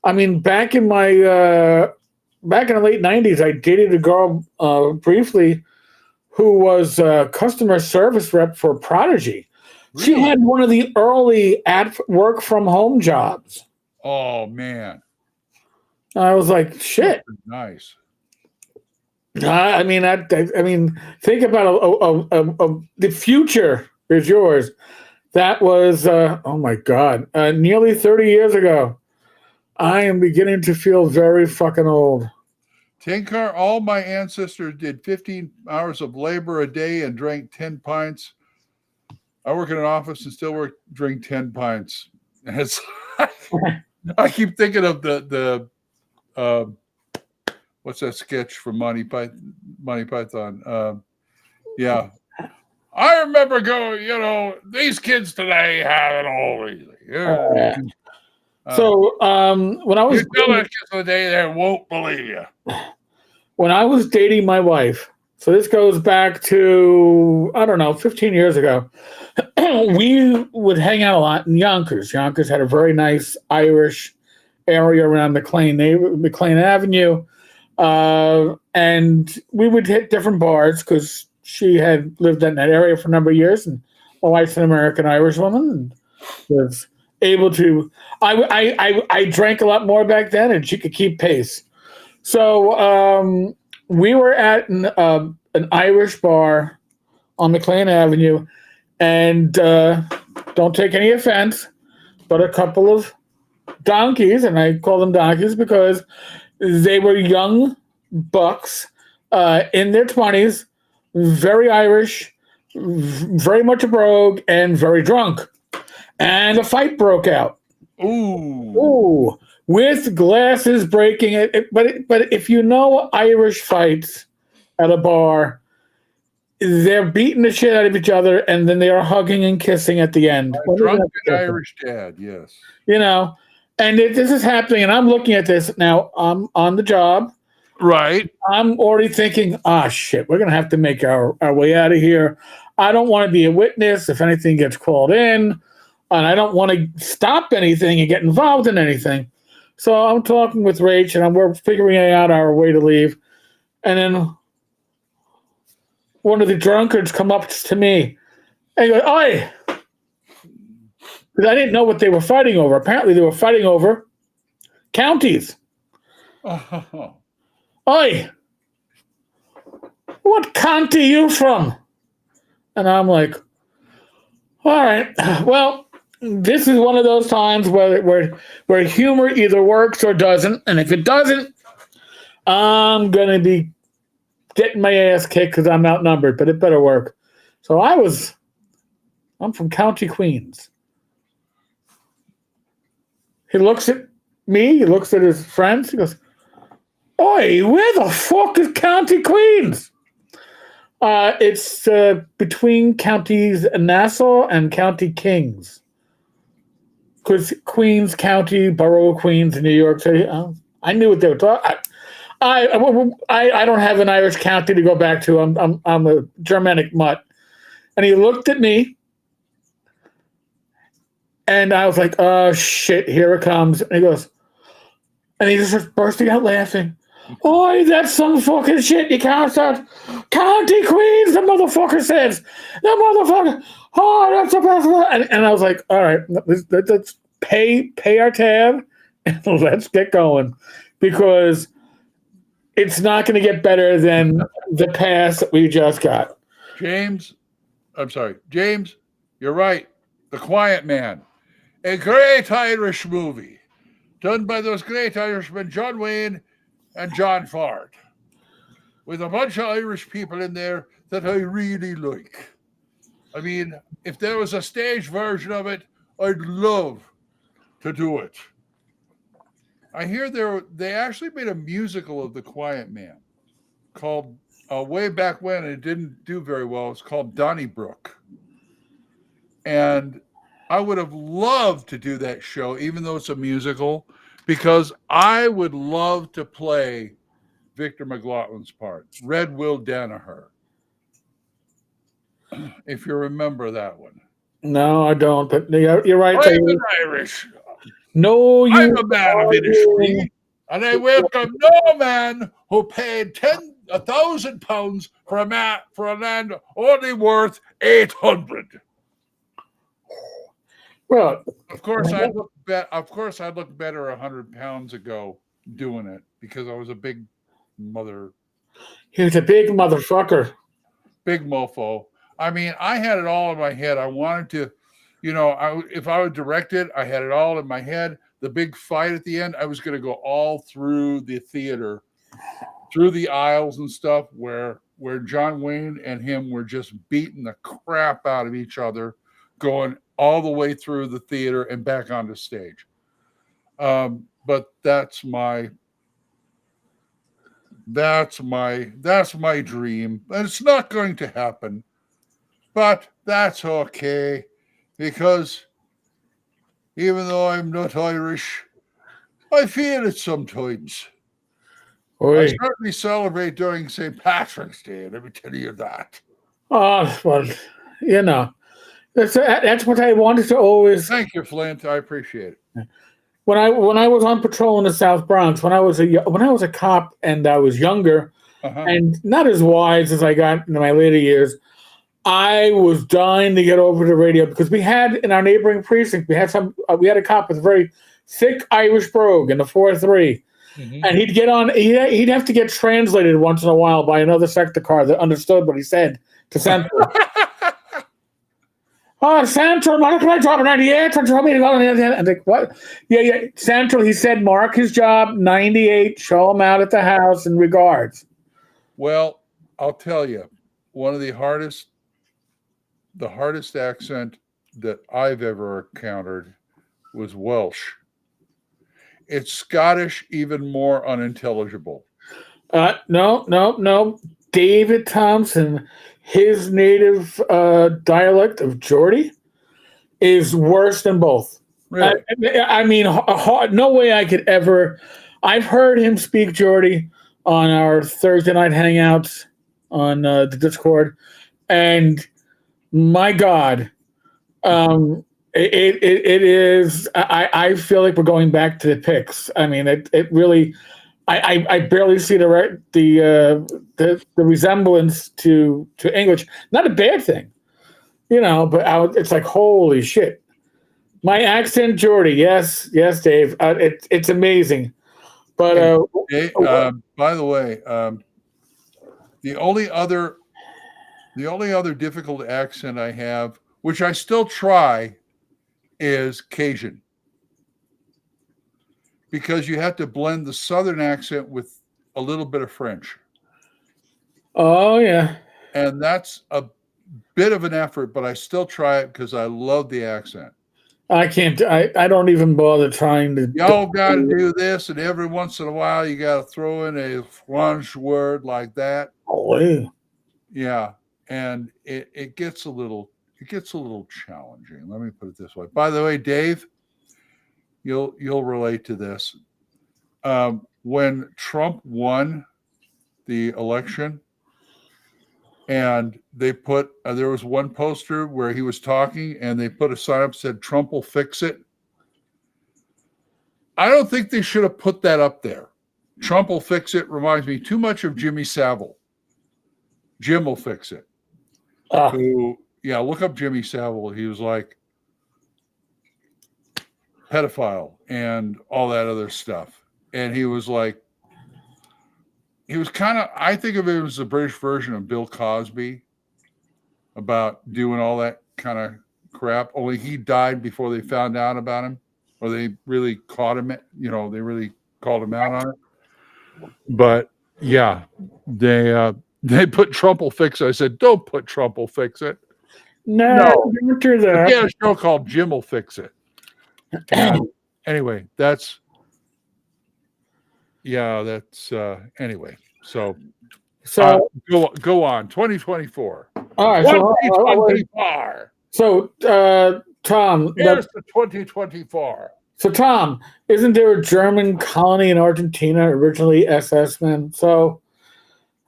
I mean, back in the late '90s, I dated a girl briefly who was a customer service rep for Prodigy. Really? She had one of the early work from home jobs. Oh man! I was like, shit. Nice. I mean, think about the future is yours. That was oh my God, nearly 30 years ago. I am beginning to feel very fucking old. Tenkar, all my ancestors did 15 hours of labor a day and drank 10 pints. I work in an office and still drink 10 pints. And it's I keep thinking of the what's that sketch from Monty Python? Yeah. I remember going, you know, these kids today have it all easy. Yeah. So when I was you tell that kids today, they won't believe you. When I was dating my wife, so this goes back to 15 years ago. We would hang out a lot in Yonkers. Yonkers had a very nice Irish area around McLean Avenue, and we would hit different bars because she had lived in that area for a number of years, and my wife's an American Irish woman, and was able to. I drank a lot more back then, and she could keep pace. So we were at an Irish bar on McLean Avenue, and don't take any offense, but a couple of donkeys, and I call them donkeys because they were young bucks in their 20s, very Irish, very much a brogue, and very drunk. And a fight broke out. Ooh. With glasses breaking. But if you know Irish fights at a bar, they're beating the shit out of each other, and then they are hugging and kissing at the end. Drunken Irish dad, yes. You know, and this is happening, and I'm looking at this now. I'm on the job. Right. I'm already thinking, shit, we're going to have to make our way out of here. I don't want to be a witness if anything gets called in, and I don't want to stop anything and get involved in anything. So I'm talking with Rach, and we're figuring out our way to leave. And then one of the drunkards come up to me and go, "Oi!" Because I didn't know what they were fighting over. Apparently, they were fighting over counties. Oh. "Oi! What county you from?" And I'm like, "All right, well, this is one of those times where humor either works or doesn't, and if it doesn't, I'm gonna be getting my ass kicked because I'm outnumbered, but it better work." So I'm from County Queens. He looks at me, he looks at his friends, he goes, "Oi, where the fuck is County Queens?" It's between counties Nassau and County Kings. Because Queens County, Borough of Queens in New York City. I knew what they were talking. I don't have an Irish county to go back to. I'm a Germanic mutt. And he looked at me, and I was like, "Oh shit, here it comes." And he goes, and he just starts bursting out laughing. "Oi, that's some fucking shit. You can't start County Queens," the motherfucker says. The motherfucker. "Oh, that's the best one." And I was like, "All right, let's pay our tab and let's get going, because it's not going to get better than the pass that we just got." James, you're right. The Quiet Man, a great Irish movie done by those great Irishmen, John Wayne and John Ford, with a bunch of Irish people in there that I really like. I mean, if there was a stage version of it, I'd love to do it. I hear they actually made a musical of The Quiet Man called, way back when, and it didn't do very well. It's called Donnybrook. And I would have loved to do that show, even though it's a musical, because I would love to play Victor McLaughlin's part, Red Will Danaher. If you remember that one. No, I don't, but you're right. I'm an Irish. No, I'm a man of industry, and I welcome no man who paid £1,000 for a land only worth 800. Well, of course, I looked better 100 pounds ago doing it, because I was a big mother. He was a big motherfucker. Big mofo. I mean, I had it all in my head. I wanted to, if I would direct it, I had it all in my head. The big fight at the end, I was going to go all through the theater, through the aisles and stuff, where John Wayne and him were just beating the crap out of each other, going all the way through the theater and back onto stage. But that's my dream. And it's not going to happen. But that's okay, because even though I'm not Irish, I feel it sometimes. I certainly celebrate during St. Patrick's Day, let me tell you that. Oh, well, that's what I wanted to always. Thank you, Flint. I appreciate it. When I was on patrol in the South Bronx, when I was a cop and I was younger and not as wise as I got in my later years, I was dying to get over to the radio because we had in our neighboring precinct, we had a cop with a very thick Irish brogue in the 4-3. And he'd get on, he'd have to get translated once in a while by another sector car that understood what he said to Central. Central, why can I drop a 98? And like, what? Yeah. Central, he said, mark his job, 98, show him out at the house in regards. Well, I'll tell you, one of the hardest accent that I've ever encountered was Welsh. It's Scottish, even more unintelligible. No. David Thompson, his native dialect of Geordie is worse than both. Really? I mean, no way I could ever. I've heard him speak Geordie on our Thursday night hangouts on the Discord, and my God, it is. I feel like we're going back to the picks. I mean, it really. I barely see the resemblance to English. Not a bad thing, but it's like, holy shit. My accent, Geordie. Yes, Dave. It's amazing. But by the way, the only other difficult accent I have, which I still try, is Cajun. Because you have to blend the Southern accent with a little bit of French. Oh, yeah. And that's a bit of an effort, but I still try it because I love the accent. I can't. I don't even bother trying to. Y'all got to do this, and every once in a while you got to throw in a French word like that. Oh, yeah. Yeah, and it gets a little challenging. Let me put it this way. By the way, Dave, you'll relate to this. When Trump won the election, and they put there was one poster where he was talking, and they put a sign up that said "Trump will fix it." I don't think they should have put that up there. Trump will fix it reminds me too much of Jimmy Savile. Jim will fix it. Look up Jimmy Savile. He was like pedophile and all that other stuff. And he was kind of, I think of him as the British version of Bill Cosby about doing all that kind of crap. Only he died before they found out about him, or they really caught him. They really called him out on it. But yeah, they put Trump will fix it. I said, don't put Trump will fix it. No. Don't do that. Yeah, a show called Jim will fix it. Anyway, anyway. So go on. 2024. All right. 2024. So Tom, here's the 2024. So Tom, isn't there a German colony in Argentina originally, SS men? So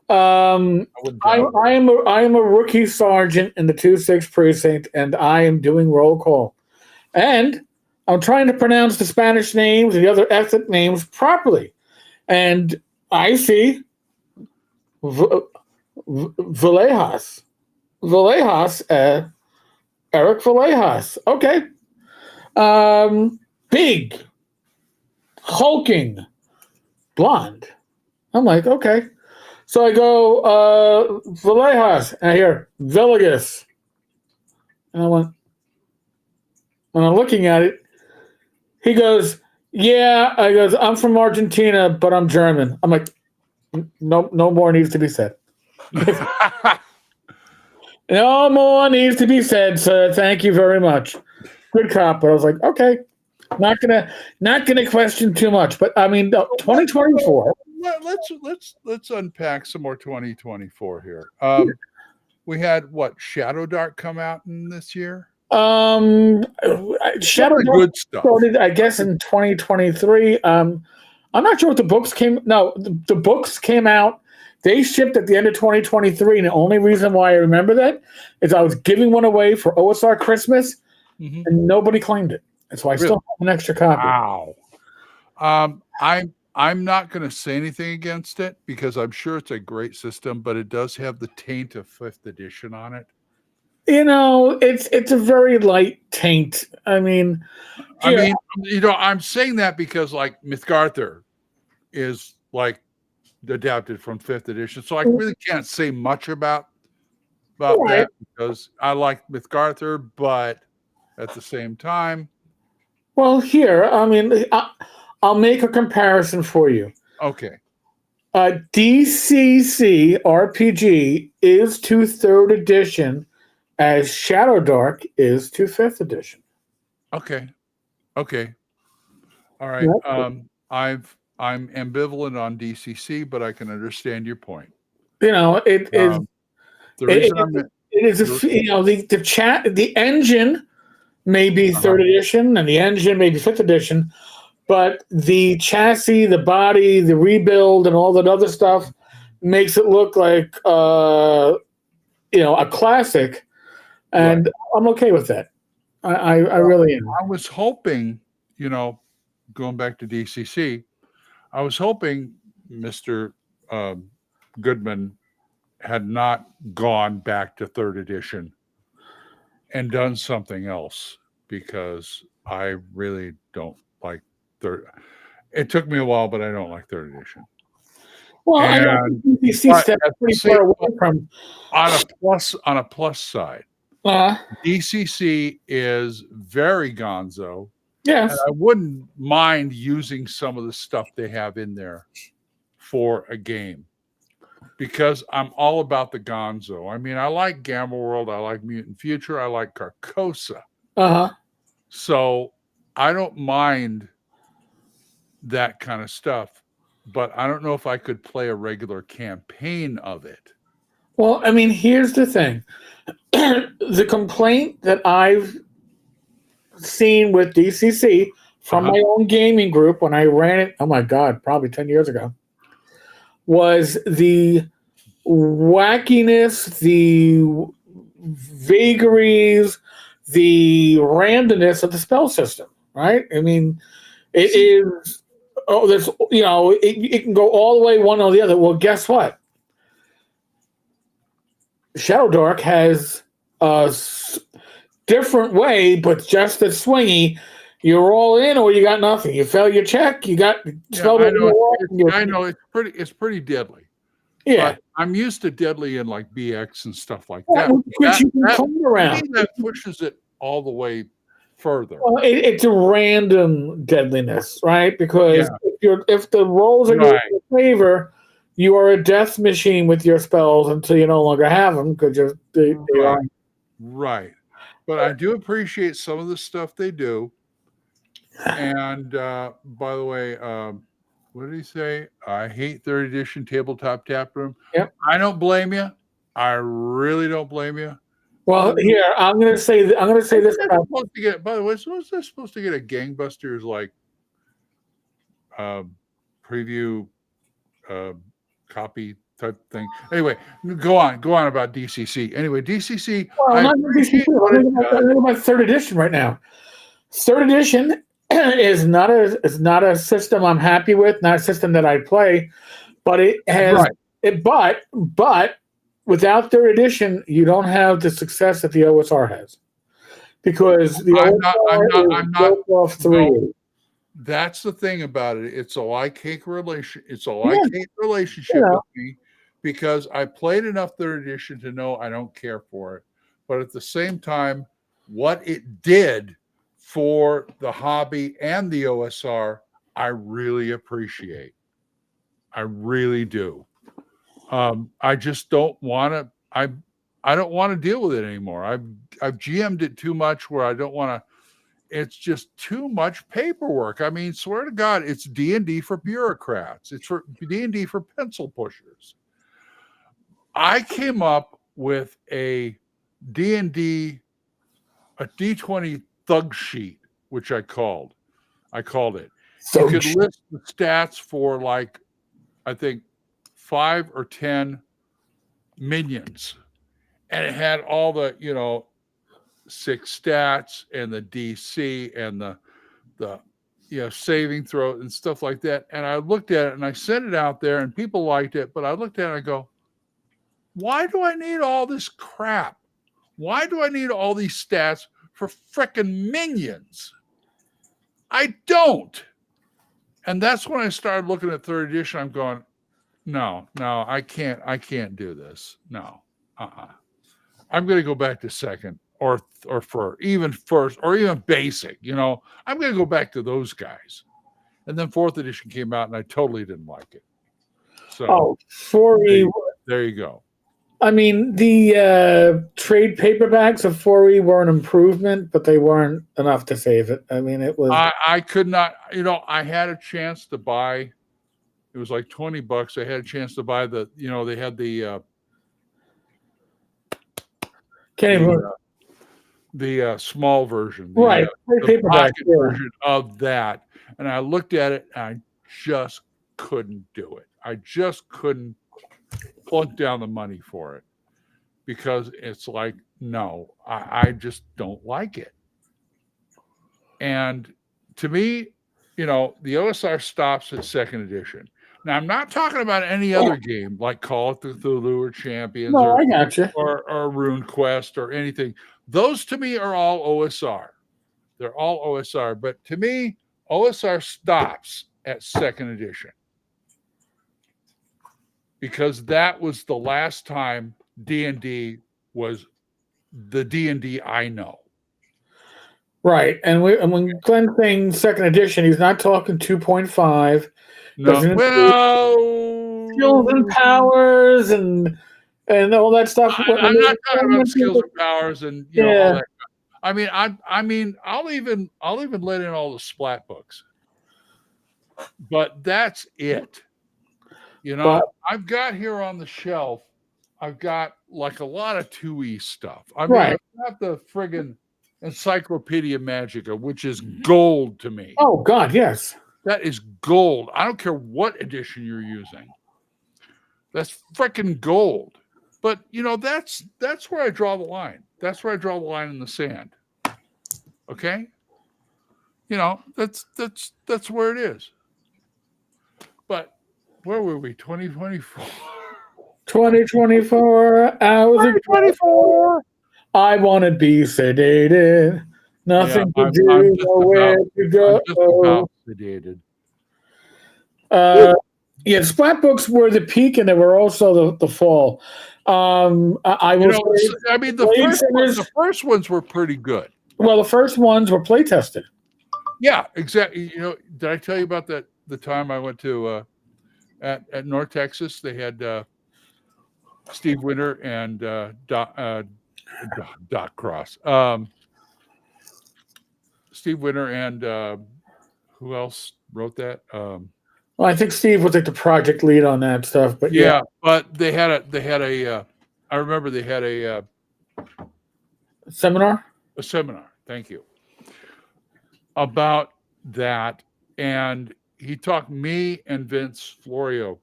I am a rookie sergeant in the 2-6 precinct, and I am doing roll call, and I'm trying to pronounce the Spanish names and the other ethnic names properly, and I see Villejas, Eric Villejas. Okay, big, hulking, blonde. I'm like, okay. So I go, Villejas, and I hear Villegas. And I went, when I'm looking at it, he goes, yeah. I goes, I'm from Argentina, but I'm German. I'm like, no more needs to be said. No more needs to be said, sir. Thank you very much. Good cop. But I was like, okay, not gonna question too much. But I mean, 2024. Let's unpack some more 2024 here. We had Shadow Dark come out in this year. Shadow Dark good stuff started, I guess, in 2023. I'm not sure what the books came. No, the books came out. They shipped at the end of 2023, and the only reason why I remember that is I was giving one away for OSR Christmas, and nobody claimed it. And so I still have an extra copy. Wow. I'm not going to say anything against it because I'm sure it's a great system, but it does have the taint of 5th edition on it. It's a very light taint. I mean, here, I'm saying that because like Mythgarther is like adapted from 5th edition, so I really can't say much about right. that because I like Mythgarther, but at the same time, Well, here, I'll make a comparison for you. okay. DCC RPG is to 3rd edition as Shadow Dark is to 5th edition. Okay. All right. Yep. I'm ambivalent on DCC, but I can understand your point. It is. The reason the engine may be 3rd edition and the engine may be 5th edition, but the chassis, the body, the rebuild, and all that other stuff makes it look like a classic, and I'm okay with that. I really am. I was hoping, going back to DCC, I was hoping Mr. Goodman had not gone back to 3rd edition and done something else, because I really don't like 3rd. It took me a while, but I don't like 3rd edition. Well, I know DCC steps pretty far away from. On a plus side, DCC is very gonzo. Yes, and I wouldn't mind using some of the stuff they have in there for a game, because I'm all about the gonzo. I mean, I like Gamma World, I like Mutant Future, I like Carcosa. So I don't mind that kind of stuff, but I don't know if I could play a regular campaign of it. Well, I mean, here's the thing. The complaint that I've seen with DCC from my own gaming group when I ran it, oh my God, probably 10 years ago, was the wackiness, the vagaries, the randomness of the spell system, right? I mean, it is, it can go all the way one or the other. Well, guess what? Shadow Dark has a different way, but just as swingy. You're all in, or you got nothing. You fail your check. You got spelled. I know it's pretty deadly. Yeah, but I'm used to deadly in like BX and stuff like that. Which you can come around. That pushes it all the way further. Well, it's a random deadliness, right? Because if the rolls are going in your favor, you are a death machine with your spells until you no longer have them because they are. Right. But I do appreciate some of the stuff they do. And by the way, what did he say? I hate 3rd edition tabletop tap room. Yep. I don't blame you. I really don't blame you. Well, here I'm going to say this. By the way, so was I supposed to get a gangbusters like preview copy type thing? Anyway, go on about DCC. Anyway, DCC. Well, I'm not about 3rd edition right now. 3rd edition is not a system I'm happy with, not a system that I play, but it has but without 3rd edition, you don't have the success that the OSR has, because the OSR is built off 3. No, that's the thing about it. It's a like-hate relationship with me, because I played enough 3rd edition to know I don't care for it, but at the same time, what it did for the hobby and the OSR, I really appreciate. I really do. I just don't want to. I don't want to deal with it anymore. I've GM'd it too much where I don't want to. It's just too much paperwork. I mean, swear to God, it's D&D for bureaucrats. It's for D&D for pencil pushers. I came up with a D&D, a D20 thug sheet, which I called it. You could list the stats for like, I think 5 or 10 minions, and it had all the 6 stats and the DC and the saving throw and stuff like that. And I looked at it and I sent it out there and people liked it, but I looked at it and I go, why do I need all this crap? Why do I need all these stats for frickin' minions? I don't. And that's when I started looking at third edition. I'm going, no, I can't do this. No, I'm going to go back to second or for even first or even basic. I'm going to go back to those guys. And then fourth edition came out, and I totally didn't like it. So, there you go. I mean, the trade paperbacks of 4E were an improvement, but they weren't enough to save it. I mean, it was. I could not. I had a chance to buy. It was like $20. I had a chance to buy the. They had the. The small version, right? The pocket version of that, and I looked at it, and I just couldn't do it. I just couldn't plunk down the money for it because it's like, no, I just don't like it. And to me, the OSR stops at second edition. Now, I'm not talking about any other game like Call of Cthulhu or Champions I gotcha. or Rune Quest or anything. Those to me are all OSR. They're all OSR. But to me, OSR stops at second edition because that was the last time D&D was the D&D I know. Right. And when Glen's saying second edition, he's not talking 2.5. No. Well, skills and powers and all that stuff. I'm not talking about skills and powers and all that. I mean, I'll even let in all the splat books, but that's it. I've got here on the shelf. I've got like a lot of 2E stuff. I mean, I've got the friggin' Encyclopedia Magica, which is gold to me. Oh God, yes. That is gold. I don't care what edition you're using. That's freaking gold. But that's where I draw the line. That's where I draw the line in the sand. Okay? That's where it is. But where were we? 2024. 2024 hours. 2024. I want to be sedated. Nothing to do, nowhere to go. I'm just about sedated. The splat books were the peak, and they were also the fall. I will say, I mean, the first ones were pretty good. Well, the first ones were play tested. Yeah, exactly. Did I tell you about that? The time I went to at North Texas, they had Steve Winter and Doc Cross. Steve Winter and who else wrote that? Well, I think Steve was like the project lead on that stuff, but yeah. But they had a. I remember they had a seminar. A seminar. Thank you. About that, and he talked me and Vince Florio.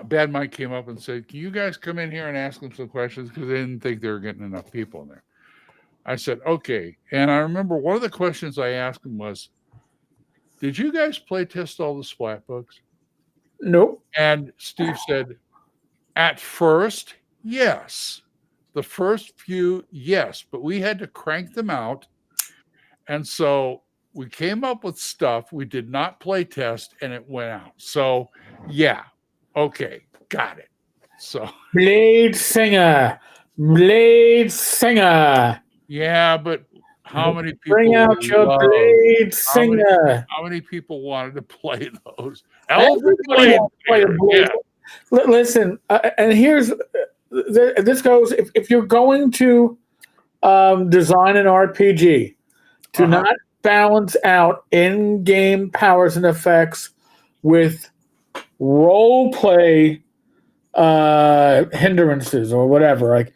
Bad Mike came up and said, "Can you guys come in here and ask them some questions?" Because they didn't think they were getting enough people in there. I said, "Okay." And I remember one of the questions I asked him was, "Did you guys play test all the splat books?" Nope. And Steve said, "At first, yes. The first few, yes, but we had to crank them out. And so we came up with stuff. We did not play test, and it went out. So, yeah. Okay. Got it." So Blade Singer. Yeah, but how many people bring out your Blade Singer? How many people wanted to play those? Everybody wants to play a Blade. Yeah. Listen, and here's this goes. If you're going to design an RPG, do not balance out in-game powers and effects with role play hindrances or whatever. Like,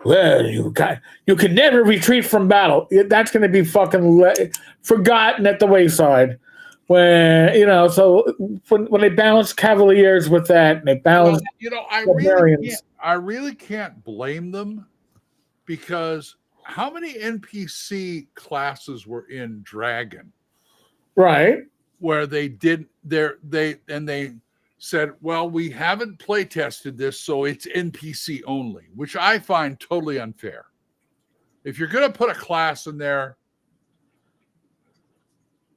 well, you can never retreat from battle. That's going to be fucking forgotten at the wayside. When so when they balance Cavaliers with that, and they balance, I really can't blame them, because how many NPC classes were in Dragon? Right. Where they said, well, we haven't play tested this, so it's NPC only, which I find totally unfair. If you're going to put a class in there,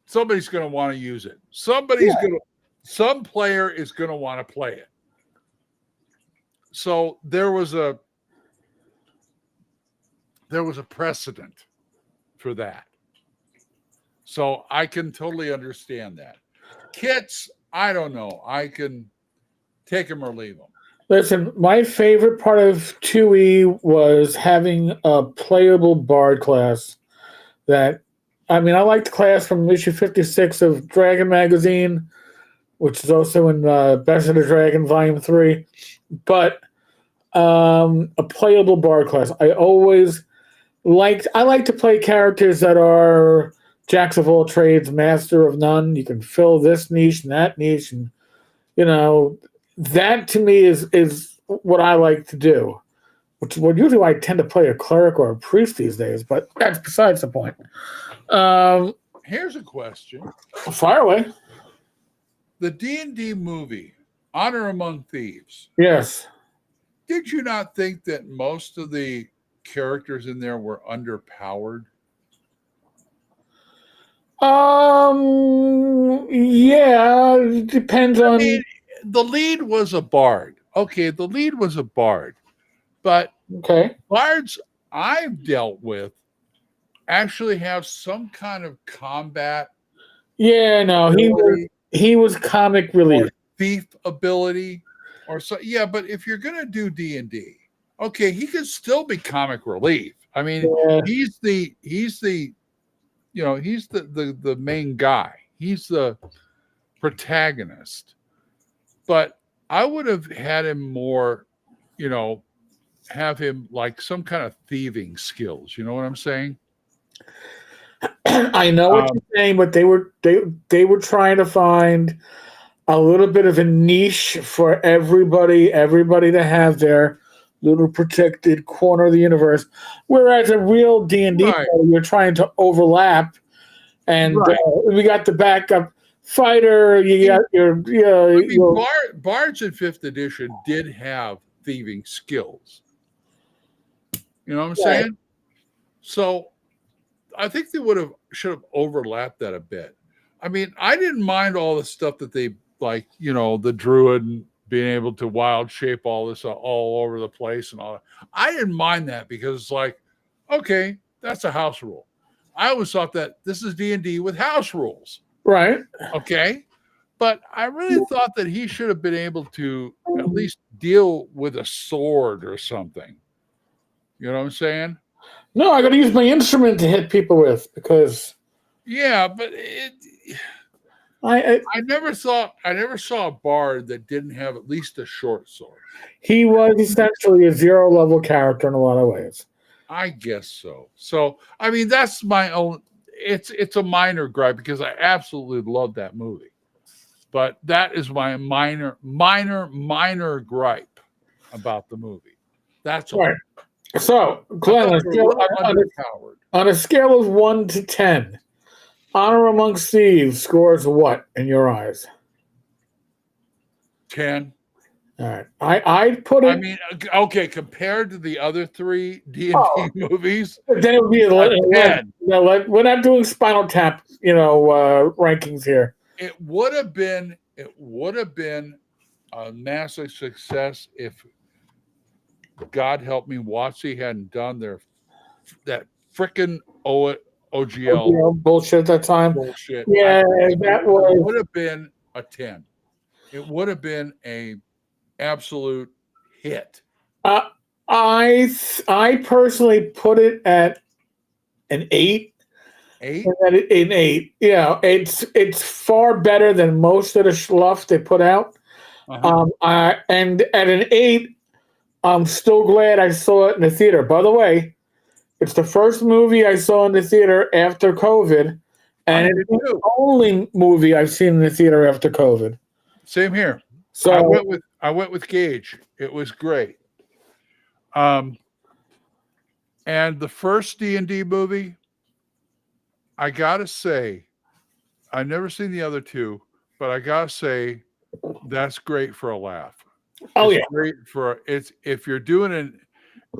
somebody's going to want to use it. Some player is going to want to play it. So there was a precedent for that. So I can totally understand that. Kits, I don't know. I can take them or leave them. Listen, my favorite part of 2E was having a playable bard class. I liked the class from issue 56 of Dragon Magazine, which is also in Best of the Dragon Volume 3. But a playable bard class. I like to play characters that are jacks of all trades, master of none. You can fill this niche and that niche, and that to me is what I like to do. Which usually I tend to play a cleric or a priest these days, but that's besides the point. Here's a question. Fire away. The D&D movie, Honor Among Thieves. Yes. Did you not think that most of the characters in there were underpowered? Yeah, it depends on. The lead was a bard. Okay, the lead was a bard. But bards I've dealt with actually have some kind of combat. Yeah, no, he was comic relief, thief ability, or so. Yeah, but if you're gonna do D&D, okay, he could still be comic relief. I mean, he's the main guy. He's the protagonist. But I would have had him more, have him like some kind of thieving skills. You know what I'm saying? I know what you're saying, but they were trying to find a little bit of a niche for everybody to have their little protected corner of the universe. Whereas a real D&D player, you're trying to overlap, and we got the backup fighter. You got your bards in 5th edition did have thieving skills. You know what I'm saying? So I think they should have overlapped that a bit. I mean, I didn't mind all the stuff that they the druid being able to wild shape all this all over the place and all that. I didn't mind that because it's like, okay, that's a house rule. I always thought that this is D&D with house rules. Right. Okay. But I really thought that he should have been able to at least deal with a sword or something. You know what I'm saying? No, I got to use my instrument to hit people with because. Yeah, but I never saw a bard that didn't have at least a short sword. He was essentially a 0-level character in a lot of ways. I guess so. So I mean, that's my own. It's a minor gripe because I absolutely love that movie, but that is my minor gripe about the movie. That's all. Right. So, Glenn, on a scale of 1 to 10, Honor Amongst Thieves scores what in your eyes? 10. All right. I'd put it. I mean, okay, compared to the other 3 D&D movies, then it would be a 10. No, we're not doing Spinal Tap, rankings here. It would have been a massive success if, God help me, WotC hadn't done that frickin' OGL bullshit at that time. Bullshit. Yeah, that would have been a 10. It would have been a absolute hit. I personally put it at an 8. 8? An 8. Yeah, it's far better than most of the schluff they put out. And at an 8, I'm still glad I saw it in the theater. By the way, it's the first movie I saw in the theater after COVID, and it's the only movie I've seen in the theater after COVID. Same here. So I went with Gage. It was great. And the first D&D movie, I gotta say, I've never seen the other 2, but I gotta say, That's great for a laugh. Oh it's yeah, great for it's if you're doing it.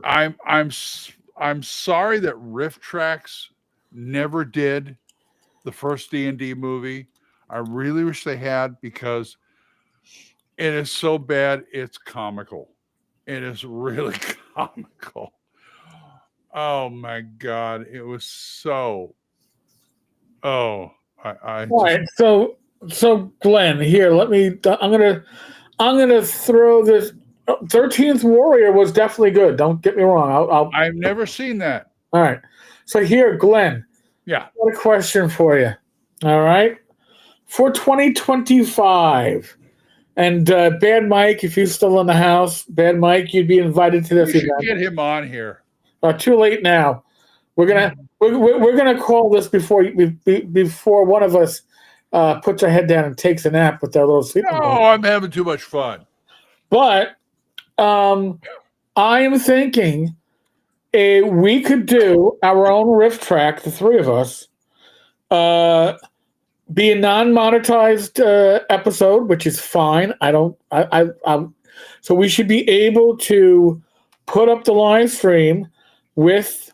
I'm sorry that Riff Tracks never did the first D&D movie. I really wish they had, because it is so bad it's comical. It is really comical. Oh my god, it was so. Oh, I all just right. So Glenn, here, let me. I'm gonna throw this. 13th Warrior was definitely good. Don't get me wrong. I've never seen that. All right. So here, Glenn, Yeah. I got a question for you. All right. For 2025, and Bad Mike, if he's still in the house, Bad Mike, you'd be invited to We this should event. get him on here. Too late now. We're gonna call this before one of us puts our head down and takes a nap with that little sleeping bag. No, I'm having too much fun. But I am thinking we could do our own riff track, the three of us, be a non-monetized episode, which is fine. So we should be able to put up the live stream with,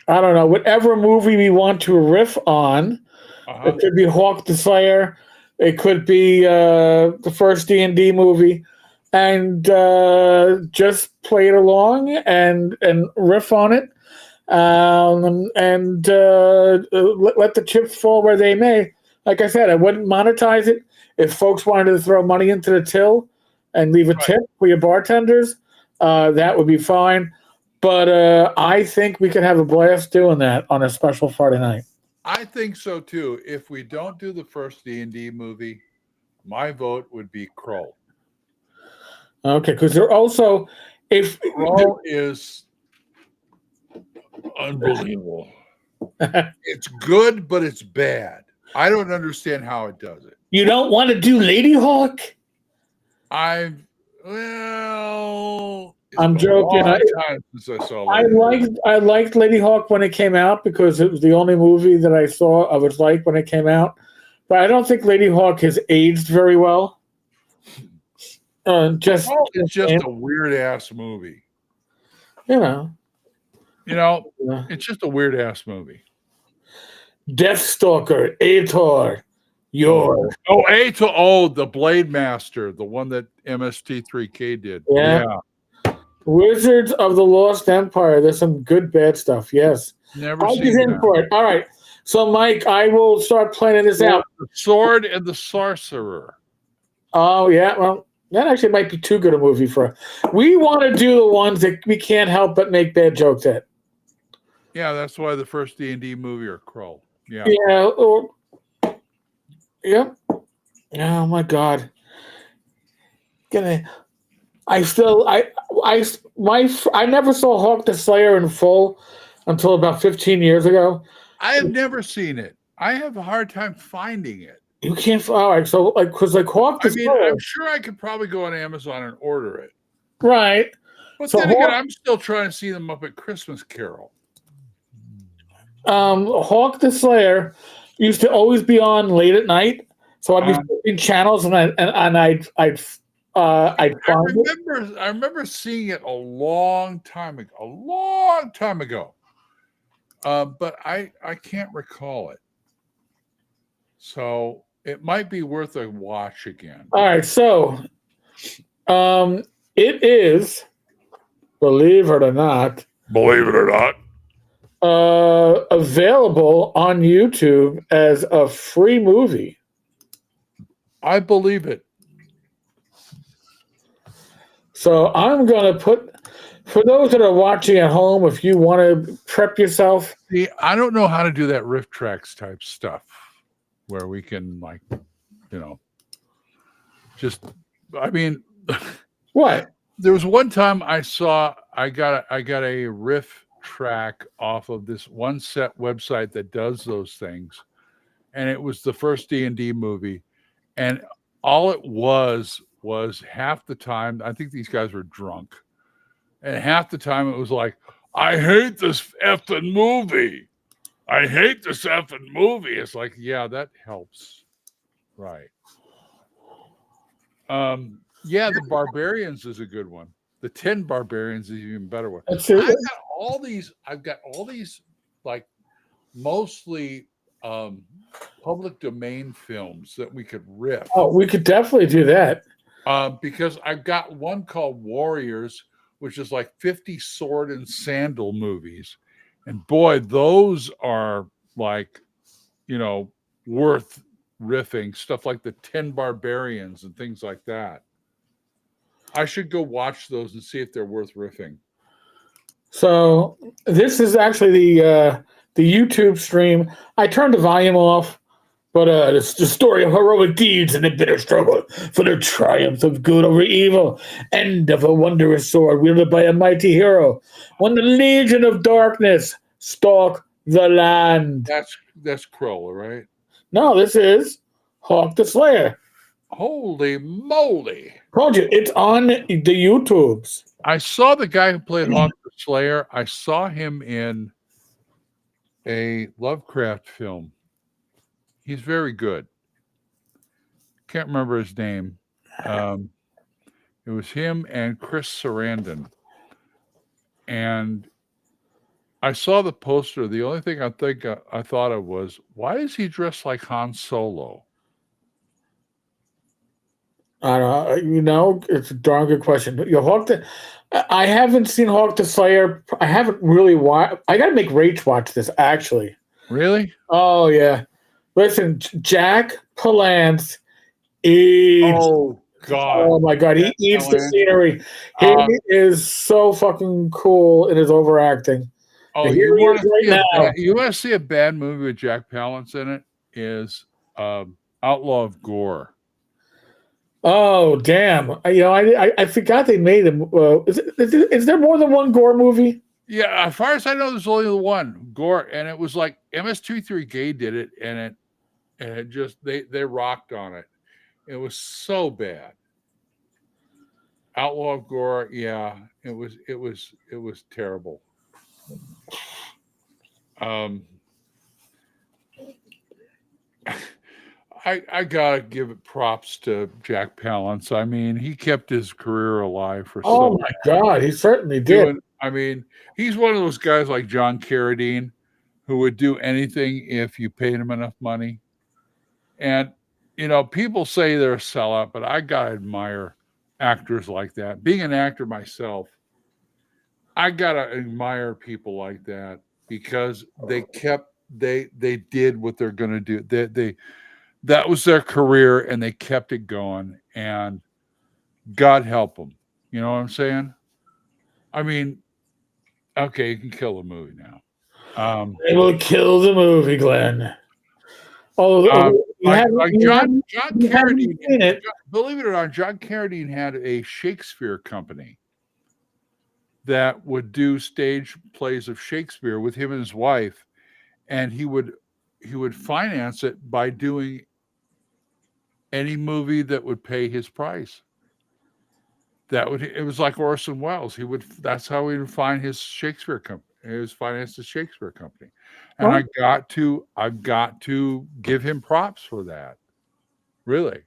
I don't know, whatever movie we want to riff on. It could be Hawk the Slayer. It could be the first D&D movie. And just play it along and riff on it. And let the chips fall where they may. Like I said, I wouldn't monetize it. If folks wanted to throw money into the till and leave a tip for your bartenders, that would be fine. But I think we could have a blast doing that on a special Friday night. I think so too. If we don't do the first D&D movie, my vote would be Krull. Okay, because they're also Krull is unbelievable. It's good, but it's bad. I don't understand how it does it. You don't want to do Lady Hawk? I'm joking. I liked Lady Hawk when it came out, because it was the only movie that I saw of its like when it came out. But I don't think Lady Hawk has aged very well. It's just a weird ass movie. It's just a weird ass movie. Deathstalker, Ator, Ator. Oh, the Blade Master, the one that MST3K did. Yeah. Wizards of the Lost Empire. There's some good bad stuff. Yes. Never seen that. For it. All right. So, Mike, I will start planning this out. The Sword and the Sorcerer. Oh yeah. Well, that actually might be too good a movie for. We want to do the ones that we can't help but make bad jokes at. Yeah, that's why the first D&D movie are Krull. Yeah. Yeah. Yep. Oh my God. I never saw Hawk the Slayer in full until about 15 years ago. I have never seen it. I have a hard time finding it. You can't. All right. So, because Hawk the Slayer. I'm sure I could probably go on Amazon and order it. Right. But then again, I'm still trying to see them up at Christmas Carol. Hawk the Slayer used to always be on late at night, so I'd be flipping channels and I'd I remember seeing it a long time ago. But I can't recall it. So it might be worth a watch again. All right, so it is, believe it or not, available on YouTube as a free movie. I believe it. So I'm going to put, for those that are watching at home, if you want to prep yourself. See, I don't know how to do that riff tracks type stuff where we can What? There was one time I got a riff track off of this one set website that does those things. And it was the first D&D movie. And all it was half the time, I think these guys were drunk. And half the time it was like, I hate this effing movie. It's like, yeah, that helps. Right. Yeah, the Barbarians is a good one. The 10 Barbarians is even better one. That's it. I've got all these like mostly public domain films that we could riff. Oh, we could definitely do that. Because I've got one called Warriors, which is like 50 sword and sandal movies. And boy, those are like, worth riffing, stuff like the 10 Barbarians and things like that. I should go watch those and see if they're worth riffing. So this is actually the YouTube stream. I turned the volume off, but it's the story of heroic deeds and the bitter struggle for the triumph of good over evil, end of a wondrous sword wielded by a mighty hero, when the legion of darkness stalk the land. That's Cruella, right? No, this is Hawk the Slayer. Holy moly! Told you, it's on the YouTubes. I saw the guy who played Hawk the Slayer. I saw him in a Lovecraft film. He's very good. Can't remember his name. It was him and Chris Sarandon. And I saw the poster. The only thing I thought of was, why is he dressed like Han Solo? I don't know. It's a darn good question. I haven't seen Hawk the Slayer. I haven't really watched. I got to make Rach watch this, actually. Really? Oh, yeah. Listen, Jack Palance eats. Oh, God. Oh, my God. He eats the scenery. He is so fucking cool in his overacting. Oh, you want to see a bad movie with Jack Palance in it? Is Outlaw of Gore. Oh, damn. I forgot they made him. Is there more than one Gore movie? Yeah, as far as I know, there's only the one, Gore. And it was like MS-23 Gay did it, and it just, they rocked on it. It was so bad. Outlaw of Gore, yeah, it was terrible. I gotta give it props to Jack Palance. I mean, he kept his career alive for so long. Oh my God, he certainly did. I mean, he's one of those guys like John Carradine who would do anything if you paid him enough money. And people say they're a sellout, but I gotta admire actors like that. Being an actor myself, I gotta admire people like that because they did what they're gonna do. That was their career, and they kept it going, and God help them. You know what I'm saying? I mean, okay, you can kill the movie now. They will kill the movie, Glenn. John Carradine, believe it or not, John Carradine had a Shakespeare company that would do stage plays of Shakespeare with him and his wife, and he would finance it by doing any movie that would pay his price. It was like Orson Welles. That's how he would find his Shakespeare company. He was financed the Shakespeare company. And I've got to give him props for that. Really.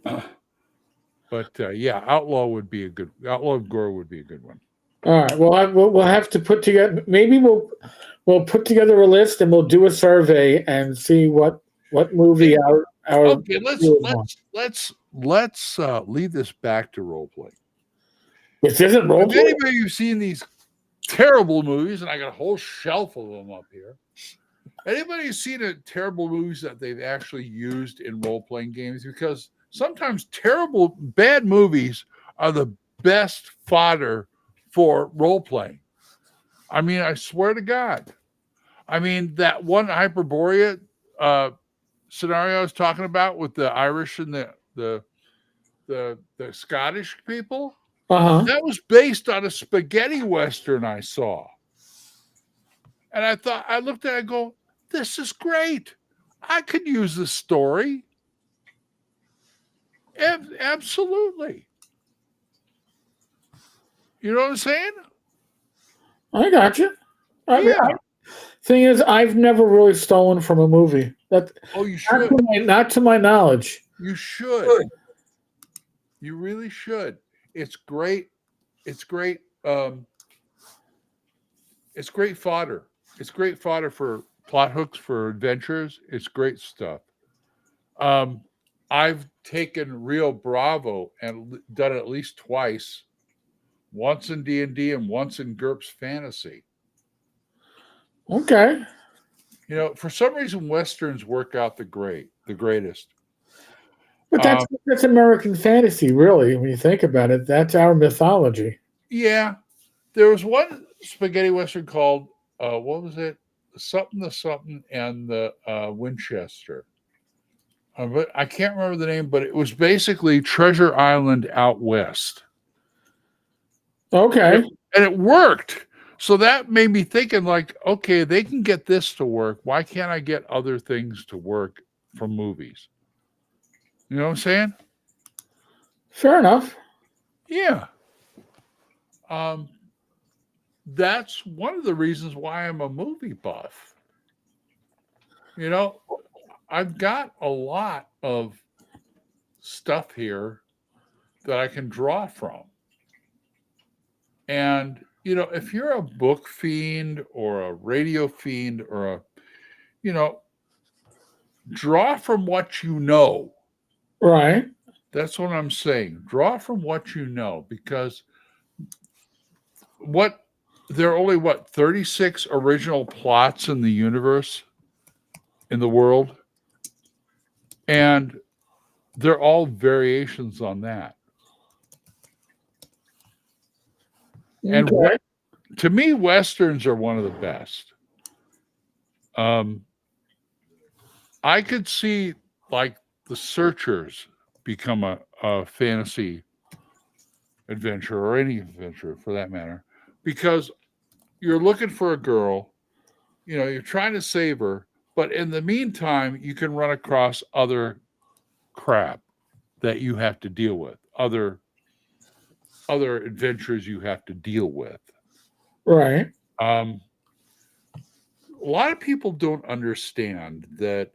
But yeah, Outlaw of Gore would be a good one. All right. Well, we'll have to put together. Maybe we'll put together a list and we'll do a survey and see what movie our okay. Let's lead this back to role play. This isn't role play. Anybody who's seen these terrible movies, and I got a whole shelf of them up here. Anybody who's seen terrible movies that they've actually used in role-playing games? Because sometimes bad movies are the best fodder for role-playing. I mean, I swear to God. I mean, that one Hyperborea scenario I was talking about with the Irish and the Scottish people, that was based on a spaghetti western I saw. And I looked at it and go, this is great. I could use this story. Absolutely. You know what I'm saying? I got you. Thing is, I've never really stolen from a movie. You should. Not to my knowledge. You should. You really should. It's great. It's great. It's great fodder. It's great fodder for plot hooks for adventures. It's great stuff. I've taken Rio Bravo and done it at least twice. Once in D&D and once in GURPS Fantasy. Okay. You know, for some reason, Westerns work out the greatest. But that's American fantasy, really. When you think about it, that's our mythology. Yeah, there was one spaghetti Western called what was it? Something the something and the Winchester. But I can't remember the name, but it was basically Treasure Island out west. Okay. And it worked. So that made me thinking, like, okay, they can get this to work. Why can't I get other things to work from movies? You know what I'm saying? Fair enough. Yeah. That's one of the reasons why I'm a movie buff. You know, I've got a lot of stuff here that I can draw from. And, you know, if you're a book fiend or a radio fiend or a, you know, draw from what you know. Right. That's what I'm saying. Draw from what you know, because there are only 36 original plots in the universe, in the world, and they're all variations on that. Okay. And to me, Westerns are one of the best. I could see like The Searchers become a fantasy adventure, or any adventure for that matter, because you're looking for a girl, you know, you're trying to save her, but in the meantime, you can run across other crap that you have to deal with, other adventures you have to deal with. Right. A lot of people don't understand that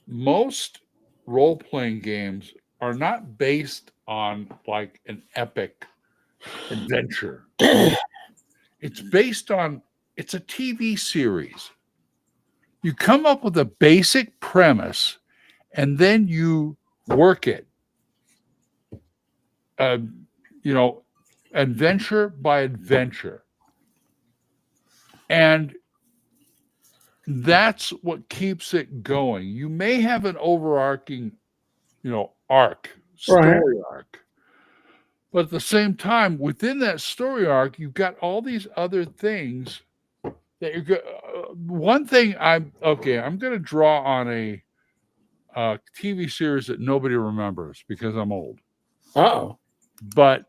most role-playing games are not based on like an epic adventure. It's a TV series. You come up with a basic premise and then you work it. You know, adventure by adventure. And that's what keeps it going. You may have an overarching, you know, story arc. But at the same time, within that story arc, you've got all these other things that you're good. One thing I'm going to draw on a TV series that nobody remembers because I'm old. Oh. But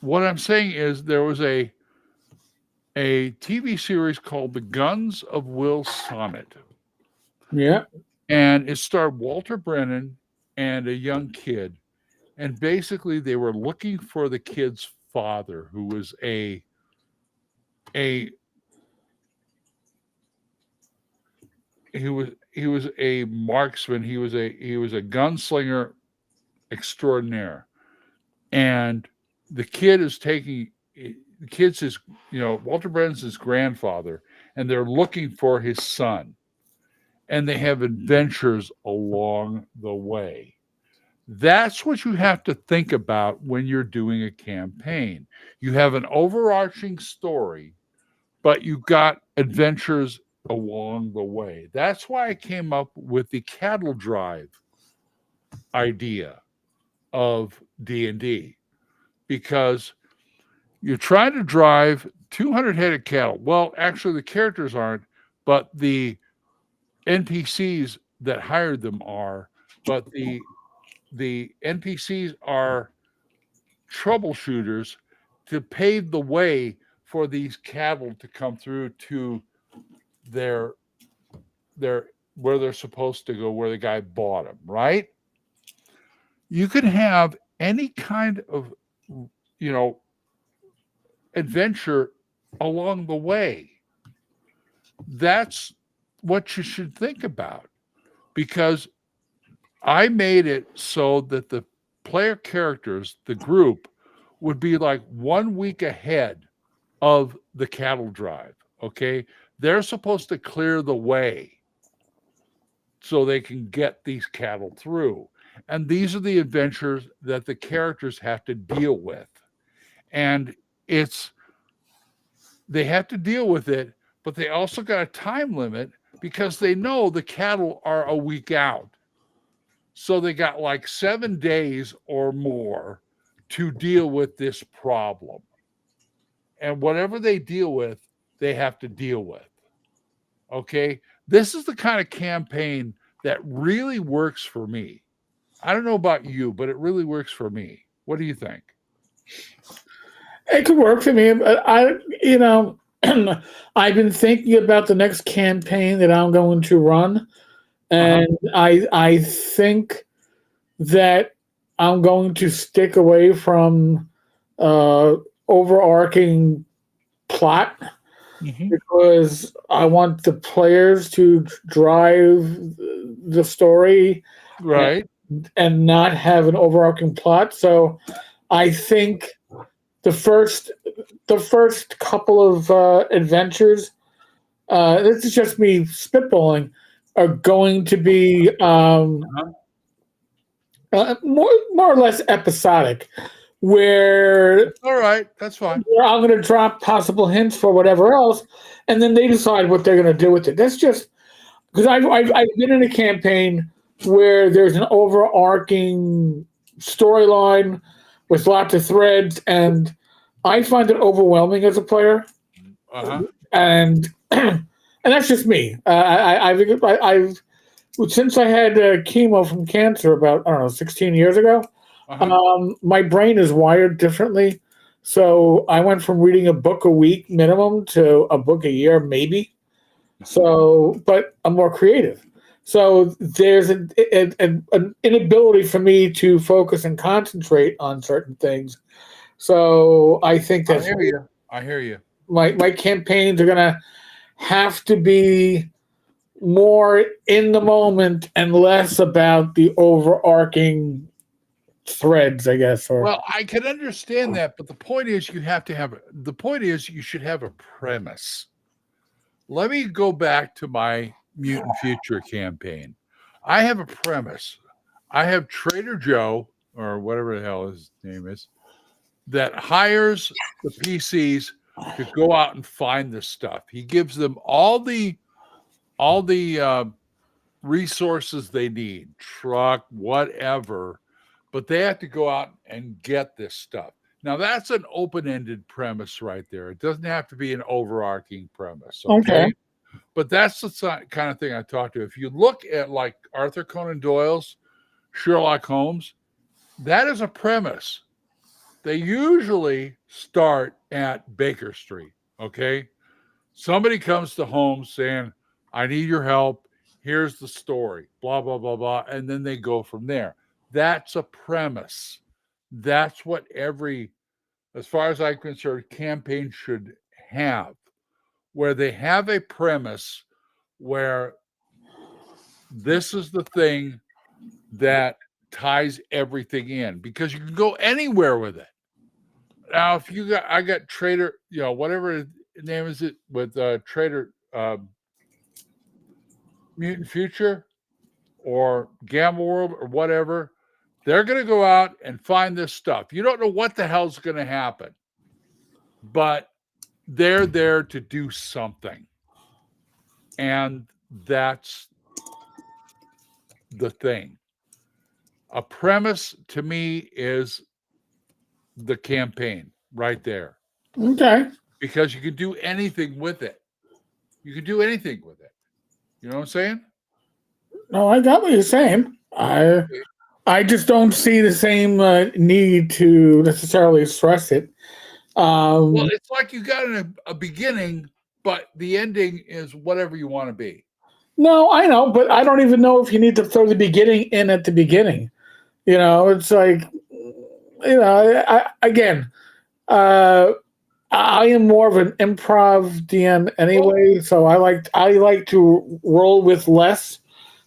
what I'm saying is there was a TV series called The Guns of Will Sonnet. Yeah. And it starred Walter Brennan and a young kid. And basically they were looking for the kid's father, who was he was a marksman. He was a gunslinger extraordinaire. And the kid is his, you know, Walter Brennan's his grandfather, and they're looking for his son. And they have adventures along the way. That's what you have to think about when you're doing a campaign. You have an overarching story, but you got adventures along the way. That's why I came up with the cattle drive idea of D&D, because you're trying to drive 200 head of cattle. Well, actually, the characters aren't, but the NPCs that hired them are. But the NPCs are troubleshooters to pave the way for these cattle to come through to their where they're supposed to go, where the guy bought them, right? You can have any kind of, you know, adventure along the way. That's what you should think about, because I made it so that the player characters, the group, would be like 1 week ahead of the cattle drive. Okay. They're supposed to clear the way so they can get these cattle through. And these are the adventures that the characters have to deal with. And they have to deal with it, but they also got a time limit because they know the cattle are a week out. So they got like 7 days or more to deal with this problem. And whatever they deal with, they have to deal with. Okay. This is the kind of campaign that really works for me. I don't know about you, but it really works for me. What do you think? It could work for me, but I've been thinking about the next campaign that I'm going to run, and I think that I'm going to stick away from overarching plot because I want the players to drive the story, right, and not have an overarching plot. So I think the first couple of adventures, this is just me spitballing, are going to be more or less episodic, where all right, that's fine. I'm going to drop possible hints for whatever else, and then they decide what they're going to do with it. That's just because I've been in a campaign where there's an overarching storyline with lots of threads, and I find it overwhelming as a player. And that's just me. I've since I had chemo from cancer about 16 years ago. My brain is wired differently, so I went from reading a book a week minimum to a book a year maybe. So, but I'm more creative. So there's an inability for me to focus and concentrate on certain things. So I think that's I hear you. My campaigns are gonna have to be more in the moment and less about the overarching threads, I guess. Well, I can understand that, but the point is you should have a premise. Let me go back to my Mutant Future campaign. I have a premise. I have Trader Joe, or whatever the hell his name is, that hires the PCs to go out and find this stuff. He gives them all the resources they need, truck, whatever, but they have to go out and get this stuff. Now that's an open-ended premise right there. It doesn't have to be an overarching premise. Okay. But that's the kind of thing I talk to. If you look at like Arthur Conan Doyle's Sherlock Holmes, that is a premise. They usually start at Baker Street. Okay. Somebody comes to Holmes saying, I need your help. Here's the story, blah, blah, blah, blah. And then they go from there. That's a premise. That's what as far as I'm concerned, campaign should have, where they have a premise where this is the thing that ties everything in, because you can go anywhere with it. Now, if I got Trader, whatever name is it with Trader Mutant Future or Gamma World or whatever, they're going to go out and find this stuff. You don't know what the hell's going to happen, but they're there to do something. And that's the thing. A premise to me is the campaign right there. Okay. Because you can do anything with it. You can do anything with it. You know what I'm saying? No, I got what you're saying. I just don't see the same need to necessarily stress it. Well, it's like you got a beginning, but the ending is whatever you want to be. No, I know, but I don't even know if you need to throw the beginning in at the beginning. It's like, I am more of an improv DM anyway, so I like to roll with less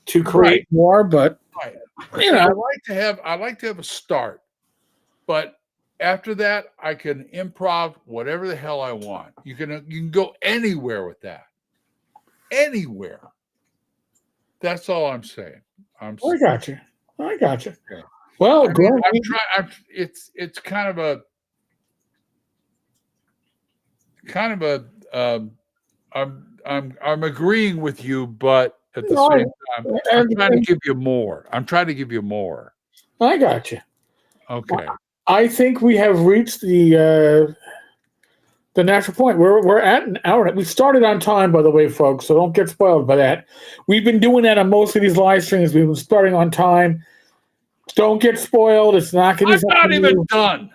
to create more. But You know, I like to have a start, but after that, I can improv whatever the hell I want. You can go anywhere with that. Anywhere. That's all I'm saying. I got you. Okay. Well, I mean, I'm trying. It's kind of a. I'm agreeing with you, but at the same time, I'm trying to give you more. I got you. Okay. I think we have reached the natural point. We're at an hour. We started on time, by the way, folks. So don't get spoiled by that. We've been doing that on most of these live streams. We've been starting on time. Don't get spoiled. It's not going to be. I'm not even done.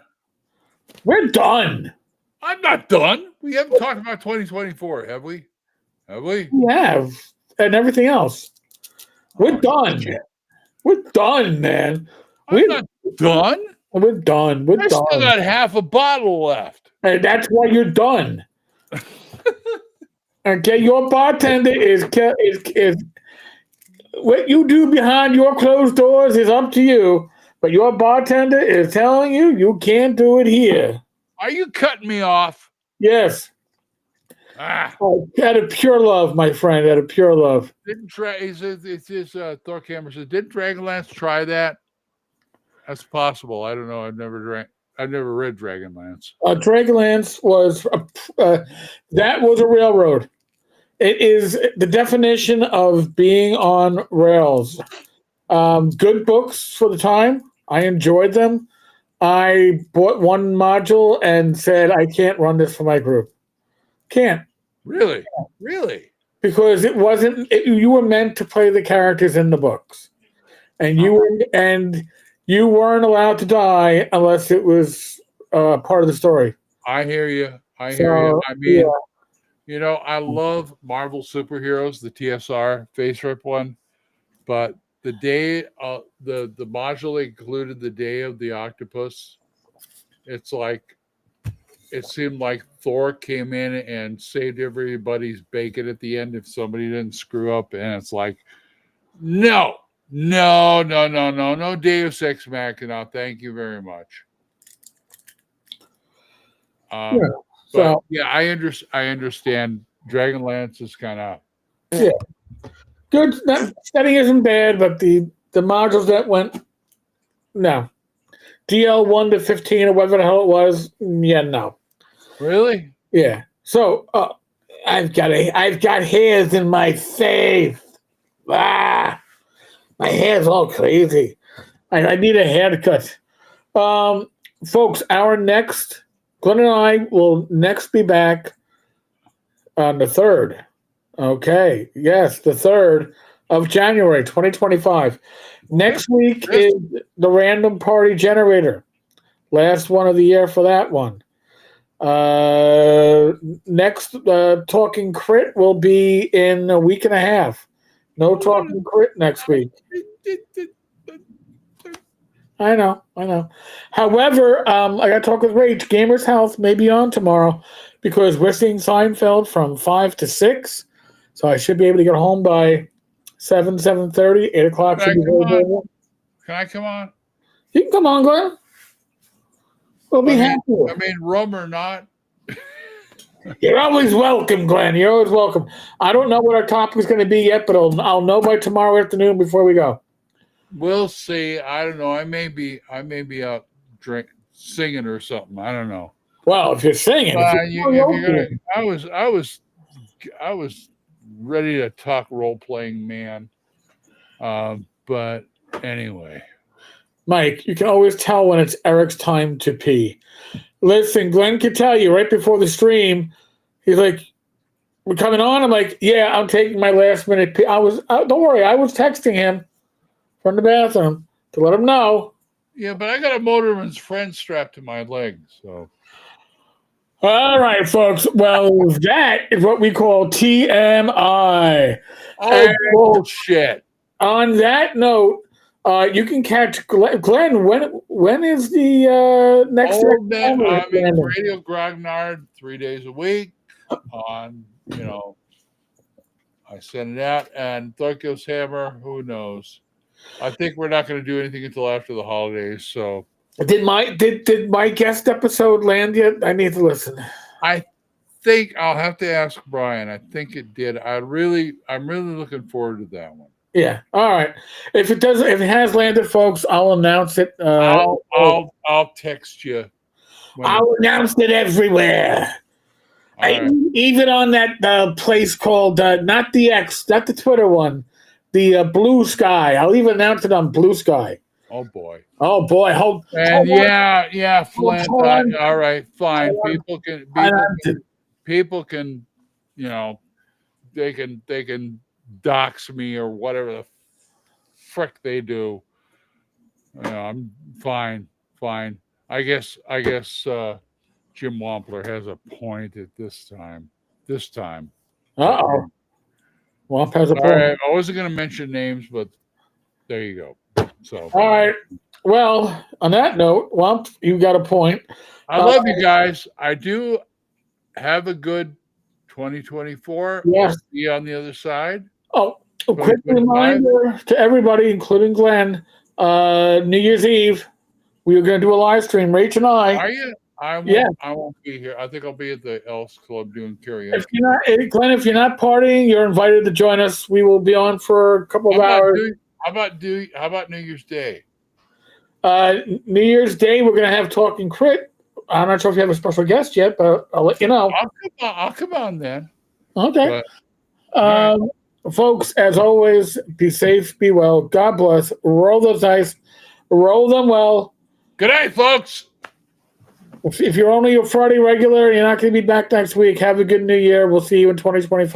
We're done. I'm not done. We haven't talked about 2024, have we? We have, and everything else. We're done. Shit. We're done, man. We're not done. We're done. I still got half a bottle left. Hey, that's why you're done. Okay, your bartender is what you do behind your closed doors is up to you, but your bartender is telling you can't do it here. Are you cutting me off? Yes. Oh, out of pure love, my friend. Out of pure love. Thor Cameron says, didn't Dragonlance try that? That's possible. I don't know. I've never read Dragonlance. Dragonlance was that was a railroad. It is the definition of being on rails. Good books for the time. I enjoyed them. I bought one module and said, I can't run this for my group. Can't. Really? Really? Because it wasn't. You were meant to play the characters in the books, and you weren't allowed to die unless it was part of the story. I hear you. I mean, I love Marvel superheroes, the TSR face rip one, but the day the module included the Day of the Octopus, it's like it seemed like Thor came in and saved everybody's bacon at the end if somebody didn't screw up, and it's like, no Deus Ex Machina, thank you very much. But I understand Dragonlance is kind of good. Setting isn't bad, but the modules that went DL 1 to 15 or whatever the hell it was, no. Really? Yeah. So I've got hairs in my face. My hair's all crazy. I need a haircut. Folks, Glenn and I will next be back on the 3rd. Okay. Yes, the 3rd of January, 2025. Next week is the Random Party Generator. Last one of the year for that one. Next Talking Crit will be in a week and a half. No Talking Crit next week. I know. However, I got to talk with Rach. Gamer's Health may be on tomorrow because we're seeing Seinfeld from 5 to 6. So I should be able to get home by 7:30, 8 o'clock. Can I come on? You can come on, Glenn. We'll be happy. I mean, rum or not. You're always welcome, Glenn. You're always welcome. I don't know what our topic is going to be yet, but I'll know by tomorrow afternoon before we go. We'll see. I don't know. I may be out singing or something. I don't know. Well, if you're singing, I was ready to talk role playing, man. But anyway, Mike, you can always tell when it's Eric's time to pee. Listen, Glenn could tell you right before the stream. He's like, "We're coming on." I'm like, "Yeah, I'm taking my last minute pee." Don't worry. I was texting him from the bathroom to let him know. Yeah, but I got a motorman's friend strapped to my leg, so. All right, folks. Well, that is what we call TMI. Oh, bullshit. On that note, you can catch Glenn. When is the next? I'm in Radio Grognard 3 days a week. I send it out, and Thorkil's Hammer. Who knows? I think we're not going to do anything until after the holidays. So did my guest episode land yet? I need to listen. I think I'll have to ask Brian. I think it did. I'm really looking forward to that one. Yeah. All right. If it has landed, folks, I'll announce it. I'll text you. I'll announce it everywhere. Right. Even on that place called not the X, not the Twitter one, the Blue Sky. I'll even announce it on Blue Sky. Oh boy. Hold yeah, Flint. All right, fine. People can, you know, they can dox me or whatever the frick they do. I'm fine. I guess Jim Wampler has a point at this time. Wamp has a point. All right, I wasn't going to mention names, but there you go. So all right. Well, on that note, Wamp, you got a point. I love you guys. I do. Have a good 2024. Yes. See you on the other side. Oh, a quick reminder to everybody, including Glenn, New Year's Eve, we are going to do a live stream, Rach and I. Are you? I won't be here. I think I'll be at the Elks Club doing karaoke. Glenn, if you're not partying, you're invited to join us. We will be on for a couple of hours. How about New Year's Day? New Year's Day, we're going to have Talking Crit. I'm not sure if you have a special guest yet, but I'll let you know. I'll come on then. Okay. Folks, as always, be safe, be well. God bless. Roll those dice. Roll them well. Good night, folks. If you're only a Friday regular and you're not going to be back next week, have a good New Year. We'll see you in 2025.